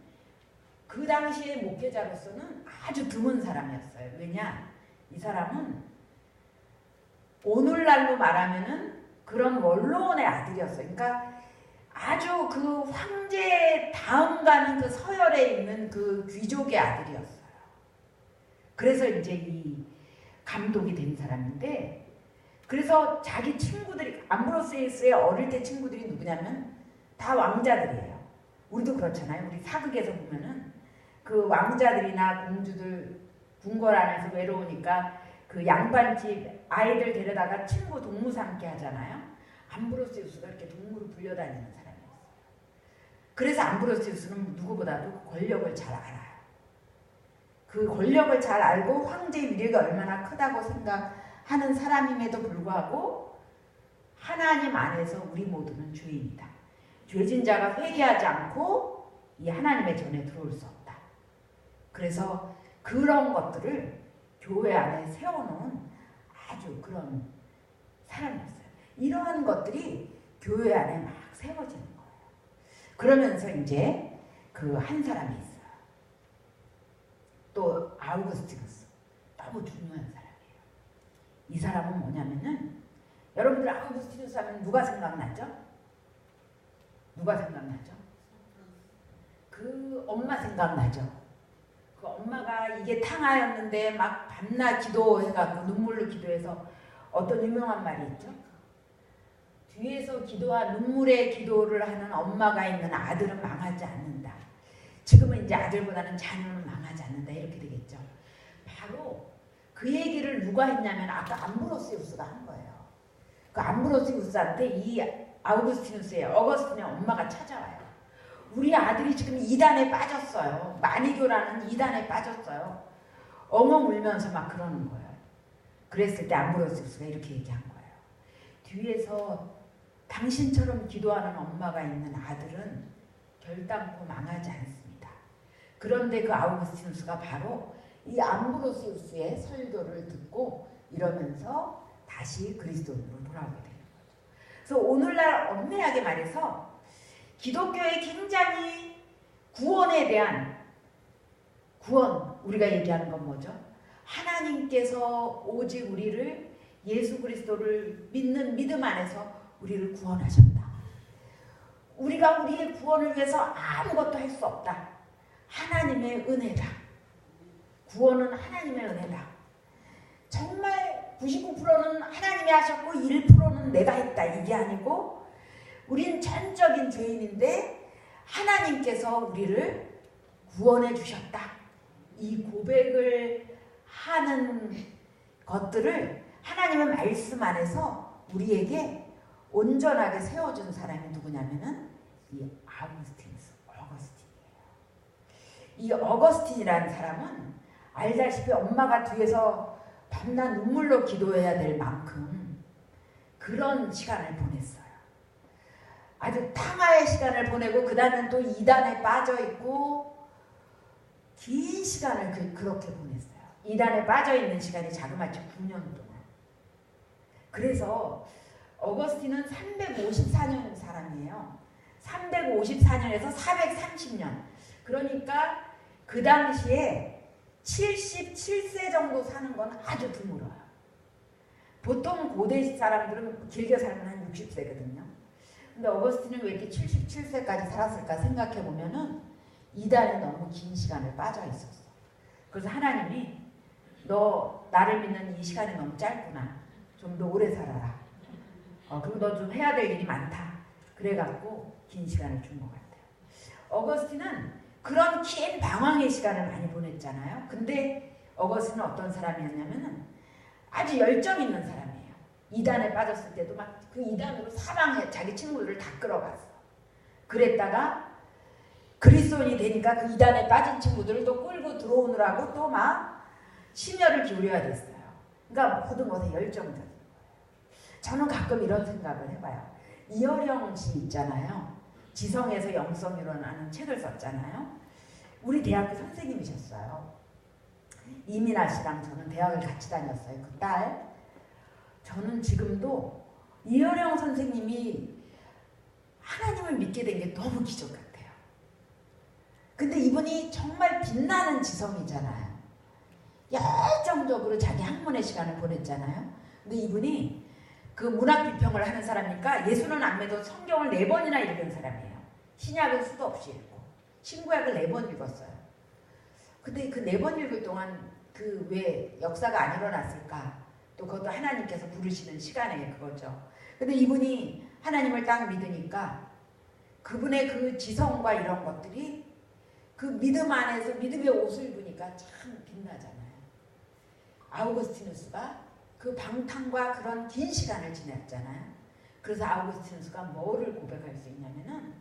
그 당시의 목회자로서는 아주 드문 사람이었어요. 왜냐? 이 사람은 오늘날로 말하면은 그런 원로원의 아들이었어요. 그러니까 아주 그 황제 다음 가는 그 서열에 있는 그 귀족의 아들이었어요. 그래서 이제 이 감독이 된 사람인데, 그래서 자기 친구들이, 암브로시우스의 어릴 때 친구들이 누구냐면 다 왕자들이에요. 우리도 그렇잖아요. 우리 사극에서 보면은 그 왕자들이나 공주들 궁궐 안에서 외로우니까 그 양반집 아이들 데려다가 친구 동무 삼게 하잖아요. 암브로시우스가 이렇게 동무로 불려다니는 사람이었어요. 그래서 암브로시우스는 누구보다도 권력을 잘 알아요. 그 권력을 잘 알고 황제의 위력이 얼마나 크다고 생각하는 사람임에도 불구하고 하나님 안에서 우리 모두는 죄인이다. 죄진 자가 회개하지 않고 이 하나님의 전에 들어올 수 없다. 그래서 그런 것들을 교회 안에 세워놓은 아주 그런 사람이었어요. 이러한 것들이 교회 안에 막 세워지는 거예요. 그러면서 이제 그 한 사람이 있어요. 또 아우구스티누스. 너무 중요한 사람이에요. 이 사람은 뭐냐면은, 여러분들 아우구스티누스 하면 누가 생각나죠? 누가 생각나죠? 그 엄마 생각나죠? 그 엄마가 이게 탕하였는데 막 밤낮 기도해갖고 눈물로 기도해서 어떤 유명한 말이 있죠? 뒤에서 기도한 눈물의 기도를 하는 엄마가 있는 아들은 망하지 않는다. 지금은 이제 아들보다는 자녀는 망하지 않는다. 이렇게 되겠죠. 바로 그 얘기를 누가 했냐면 아까 암브로시우스가 한 거예요. 그 암브로시우스한테 이 아우구스티누스의 어거스틴의 엄마가 찾아와요. 우리 아들이 지금 이단에 빠졌어요. 마니교라는 이단에 빠졌어요. 엉엉 울면서 막 그러는 거예요. 그랬을 때 암브로시우스가 이렇게 얘기한 거예요. 뒤에서 당신처럼 기도하는 엄마가 있는 아들은 결단코 망하지 않습니다. 그런데 그 아우구스티누스가 바로 이 암브로시우스의 설교를 듣고 이러면서 다시 그리스도인으로 돌아오게 되는 거죠. 그래서 오늘날 엄밀하게 말해서 기독교의 굉장히 구원에 대한 구원, 우리가 얘기하는 건 뭐죠? 하나님께서 오직 우리를 예수 그리스도를 믿는 믿음 안에서 우리를 구원하셨다. 우리가 우리의 구원을 위해서 아무것도 할 수 없다. 하나님의 은혜다. 구원은 하나님의 은혜다. 정말 99%는 하나님이 하셨고 1%는 내가 했다. 이게 아니고 우린 전적인 죄인인데 하나님께서 우리를 구원해 주셨다. 이 고백을 하는 것들을 하나님의 말씀 안에서 우리에게 온전하게 세워준 사람이 누구냐면은 이 어거스틴이에요. 이 어거스틴이라는 사람은 알다시피 엄마가 뒤에서 밤낮 눈물로 기도해야 될 만큼 그런 시간을 보냈어요. 아주 탕화의 시간을 보내고 그 다음에 또 이단에 빠져있고 긴 시간을 그렇게 보냈어요. 이단에 빠져있는 시간이 자그마치 9년 동안. 그래서 어거스틴은 354년 사람이에요. 354년에서 430년. 그러니까 그 당시에 77세 정도 사는 건 아주 드물어요. 보통 고대 사람들은 길게 살면 한 60세거든요. 근데 어거스틴은 왜 이렇게 77세까지 살았을까 생각해 보면은 이단에 너무 긴 시간을 빠져 있었어. 그래서 하나님이 너 나를 믿는 이 시간이 너무 짧구나. 좀 더 오래 살아라. 그리고 너 좀 해야 될 일이 많다. 그래갖고 긴 시간을 준 것 같아요. 어거스틴은 그런 긴 방황의 시간을 많이 보냈잖아요. 근데 어거스틴은 어떤 사람이었냐면은 아주 열정 있는 사람이에요. 이단에 빠졌을 때도 막 그 이단으로 사방에 자기 친구들을 다 끌어갔어. 그랬다가 그리스도인이 되니까 그 이단에 빠진 친구들을 또 끌고 들어오느라고 또 막 심혈을 기울여야 됐어요. 그러니까 모든 것에 열정적인 거예요. 저는 가끔 이런 생각을 해봐요. 이어령 씨 있잖아요. 지성에서 영성이론하는 책을 썼잖아요. 우리 대학교 선생님이셨어요. 이민아 씨랑 저는 대학을 같이 다녔어요. 그 딸. 저는 지금도 이어령 선생님이 하나님을 믿게 된 게 너무 기적 같아요. 근데 이분이 정말 빛나는 지성이잖아요. 열정적으로 자기 학문의 시간을 보냈잖아요. 근데 이분이 그 문학 비평을 하는 사람이니까 예수는 안 믿어도 성경을 4번이나 읽은 사람이에요. 신약은 수도 없이 읽고 신구약을 4번 읽었어요. 근데 그 4번 읽을 동안 그 왜 역사가 안 일어났을까? 또 그것도 하나님께서 부르시는 시간에 그거죠. 근데 이분이 하나님을 딱 믿으니까 그분의 그 지성과 이런 것들이 그 믿음 안에서 믿음의 옷을 입으니까 참 빛나잖아요. 아우구스티누스가 그 방탕과 그런 긴 시간을 지냈잖아요. 그래서 아우구스티누스가 뭐를 고백할 수 있냐면은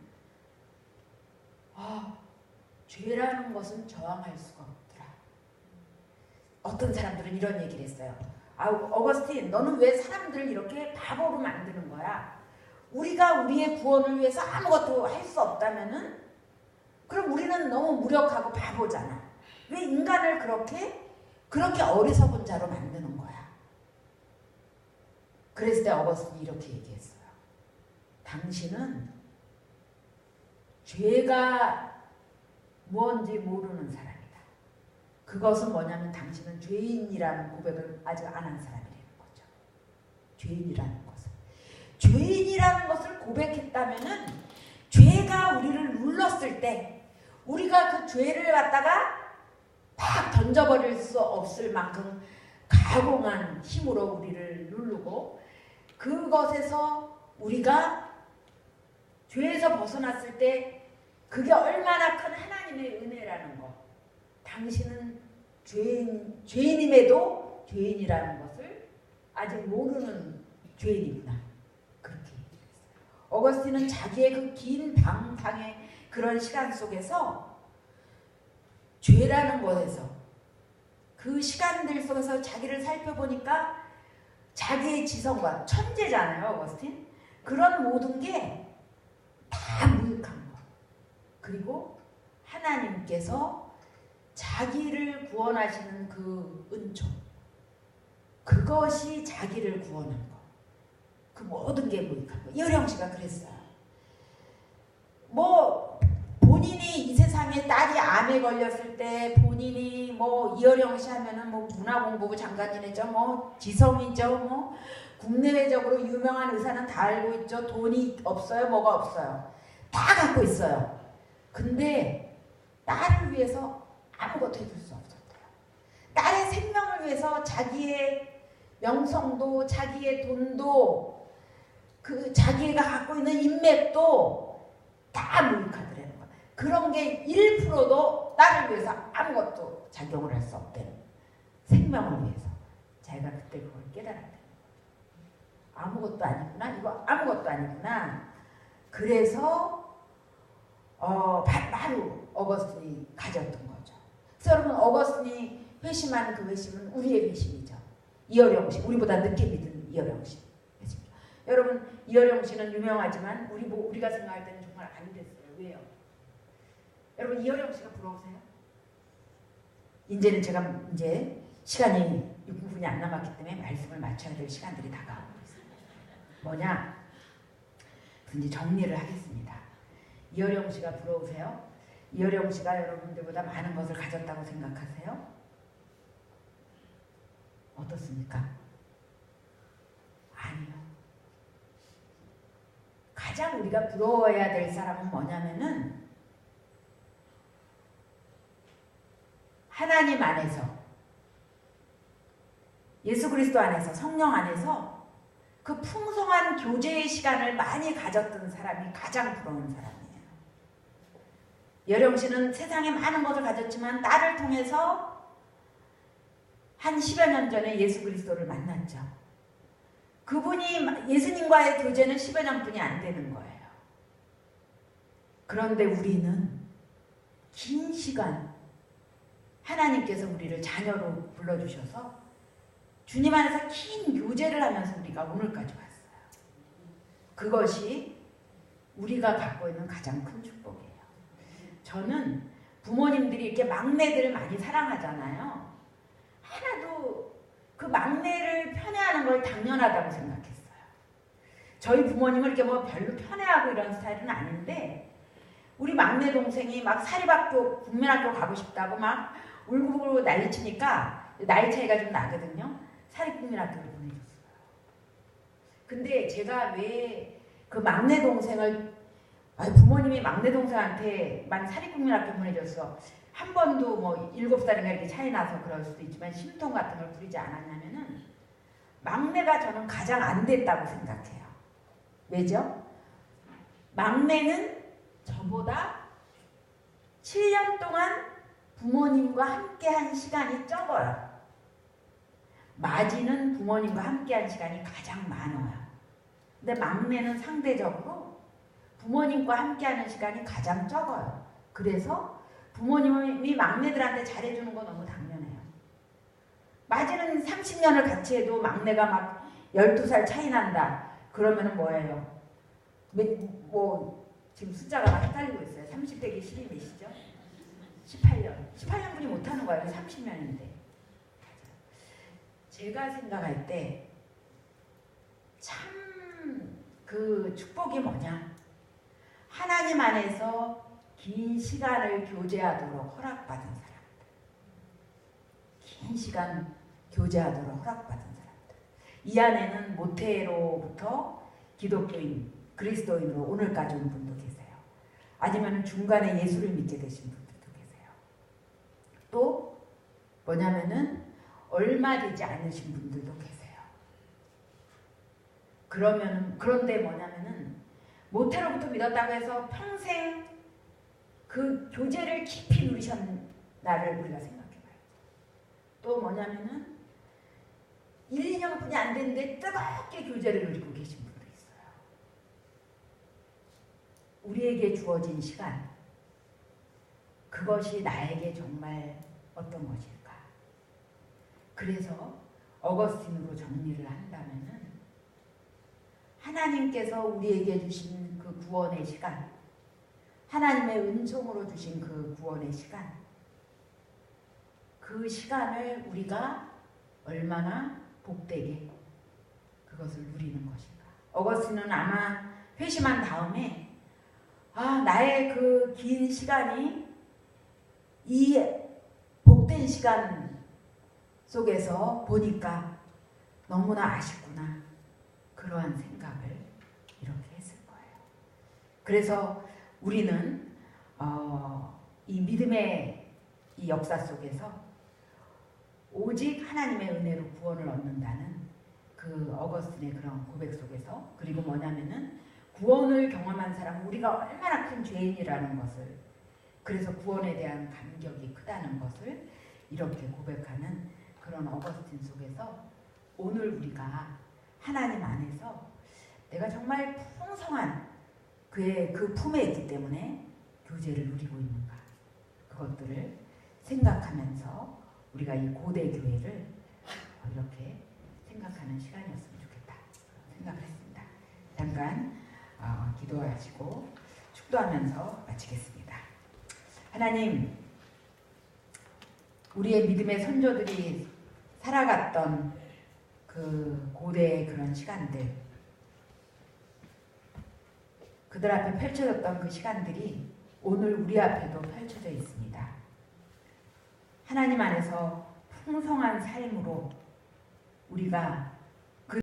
죄라는 것은 저항할 수가 없더라. 어떤 사람들은 이런 얘기를 했어요. 어거스틴, 너는 왜 사람들을 이렇게 바보로 만드는 거야? 우리가 우리의 구원을 위해서 아무것도 할 수 없다면은 그럼 우리는 너무 무력하고 바보잖아. 왜 인간을 그렇게 어리석은 자로 만드는 거야? 그랬을 때 어거스틴이 이렇게 얘기했어요. 당신은 죄가 뭔지 모르는 사람이다. 그것은 뭐냐면 당신은 죄인이라는 고백을 아직 안 한 사람이라는 거죠. 죄인이라는 것을. 죄인이라는 것을 고백했다면은 죄가 우리를 눌렀을 때 우리가 그 죄를 갖다가 막 던져버릴 수 없을 만큼 가공한 힘으로 우리를 누르고 그것에서 우리가 죄에서 벗어났을 때 그게 얼마나 큰 하나님의 은혜라는 것. 당신은 죄인임에도 죄인이라는 것을 아직 모르는 죄인이구나. 그렇게 얘기했어요. 어거스틴은 자기의 그 긴 방탕의 그런 시간 속에서 죄라는 것에서 그 시간들 속에서 자기를 살펴보니까 자기의 지성과 천재잖아요. 어거스틴. 그런 모든 게 다 무익한 것. 그리고 하나님께서 자기를 구원하시는 그 은총, 그것이 자기를 구원한 거. 그 모든 게 무익한 거. 이어령 씨가 그랬어요. 뭐 본인이 이 세상에 딸이 암에 걸렸을 때 본인이 뭐 이어령 씨 하면은 뭐 문화공보부 장관이죠, 뭐 지성이죠, 뭐 국내외적으로 유명한 의사는 다 알고 있죠. 돈이 없어요, 뭐가 없어요. 다 갖고 있어요. 근데 딸을 위해서 아무것도 해줄 수 없었대요. 딸의 생명을 위해서 자기의 명성도, 자기의 돈도, 그 자기가 갖고 있는 인맥도 다 무익하더라는 거예요. 그런 게 1%도 딸을 위해서 아무것도 작용을 할 수 없대요. 생명을 위해서. 자기가 그때 그걸 깨달았대요. 아무것도 아니구나. 이거 아무것도 아니구나. 그래서 바로 어거스틴이 가졌던 거죠. 그래서 여러분, 어거스틴이 회심하는 그 회심은 우리의 회심이죠. 이어령 씨, 우리보다 늦게 믿은 이어령 씨. 여러분, 이어령 씨는 유명하지만 우리가 생각할 때는 정말 안 됐어요. 왜요? 여러분, 이어령 씨가 부러우세요? 이제는 제가 시간이 6분이 안 남았기 때문에 말씀을 맞춰야 될 시간들이 다가오고 있습니다. 뭐냐? 이제 정리를 하겠습니다. 이어령 씨가 부러우세요? 이어령 씨가 여러분들보다 많은 것을 가졌다고 생각하세요? 어떻습니까? 아니요. 가장 우리가 부러워해야 될 사람은 뭐냐면은 하나님 안에서, 예수 그리스도 안에서, 성령 안에서 그 풍성한 교제의 시간을 많이 가졌던 사람이 가장 부러운 사람이에요. 여령 씨는 세상에 많은 것을 가졌지만 딸을 통해서 한 10여 년 전에 예수 그리스도를 만났죠. 그분이 예수님과의 교제는 10여 년뿐이 안 되는 거예요. 그런데 우리는 긴 시간 하나님께서 우리를 자녀로 불러주셔서 주님 안에서 긴 교제를 하면서 우리가 오늘까지 왔어요. 그것이 우리가 갖고 있는 가장 큰 축복이에요. 저는 부모님들이 이렇게 막내들을 많이 사랑하잖아요. 하나도 그 막내를 편애하는 걸 당연하다고 생각했어요. 저희 부모님을 이렇게 뭐 별로 편애하고 이런 스타일은 아닌데, 우리 막내 동생이 막 사립학교, 국민학교 가고 싶다고 막 울고불고 난리치니까, 나이 차이가 좀 나거든요. 사립국민학교를 보내줬어요. 근데 제가 왜 그 막내 동생을, 부모님이 막내 동생한테만 사립국민학교 보내줬어. 한 번도 뭐 7살인가 이렇게 차이 나서 그럴 수도 있지만 심통 같은 걸 부리지 않았냐면은, 막내가 저는 가장 안 됐다고 생각해요. 왜죠? 막내는 저보다 7년 동안 부모님과 함께한 시간이 적어요. 마지는 부모님과 함께한 시간이 가장 많아요. 근데 막내는 상대적으로 부모님과 함께하는 시간이 가장 적어요. 그래서 부모님이 막내들한테 잘해주는 건 너무 당연해요. 마지는 30년을 같이 해도 막내가 막 12살 차이 난다. 그러면은 뭐예요? 지금 숫자가 막 헷갈리고 있어요. 30 빼기 10이 몇이죠? 18년. 18년분이 못하는 거예요. 30년인데. 제가 생각할 때 참 그 축복이 뭐냐? 하나님 안에서 긴 시간을 교제하도록 허락받은 사람들. 긴 시간 교제하도록 허락받은 사람들. 이 안에는 모태로부터 기독교인, 그리스도인으로 오늘까지 온 분도 계세요. 아니면 중간에 예수를 믿게 되신 분들도 계세요. 또 뭐냐면은 얼마 되지 않으신 분들도 계세요. 그런데 뭐냐면은 모태로부터 믿었다고 해서 평생 그 교제를 깊이 누리셨나를 우리가 생각해봐요. 또 뭐냐면은 1, 2년뿐이 안 됐는데 뜨겁게 교제를 누리고 계신 분도 있어요. 우리에게 주어진 시간, 그것이 나에게 정말 어떤 것일까? 그래서 어거스틴으로 정리를 한다면은, 하나님께서 우리에게 주신 그 구원의 시간, 하나님의 은총으로 주신 그 구원의 시간, 그 시간을 우리가 얼마나 복되게 그것을 누리는 것인가. 어거스틴은 아마 회심한 다음에 나의 그 긴 시간이 이 복된 시간 속에서 보니까 너무나 아쉽구나. 그러한 생각을 이렇게 했을 거예요. 그래서 우리는 이 믿음의 이 역사 속에서 오직 하나님의 은혜로 구원을 얻는다는 그 어거스틴의 그런 고백 속에서, 그리고 뭐냐면은 구원을 경험한 사람은 우리가 얼마나 큰 죄인이라는 것을, 그래서 구원에 대한 감격이 크다는 것을 이렇게 고백하는 그런 어거스틴 속에서 오늘 우리가 하나님 안에서 내가 정말 풍성한 그의 그 품에 있기 때문에 교제를 누리고 있는가, 그것들을 생각하면서 우리가 이 고대 교회를 이렇게 생각하는 시간이었으면 좋겠다 생각을 했습니다. 잠깐 기도하시고 축도하면서 마치겠습니다. 하나님, 우리의 믿음의 선조들이 살아갔던 그 고대의 그런 시간들, 그들 앞에 펼쳐졌던 그 시간들이 오늘 우리 앞에도 펼쳐져 있습니다. 하나님 안에서 풍성한 삶으로 우리가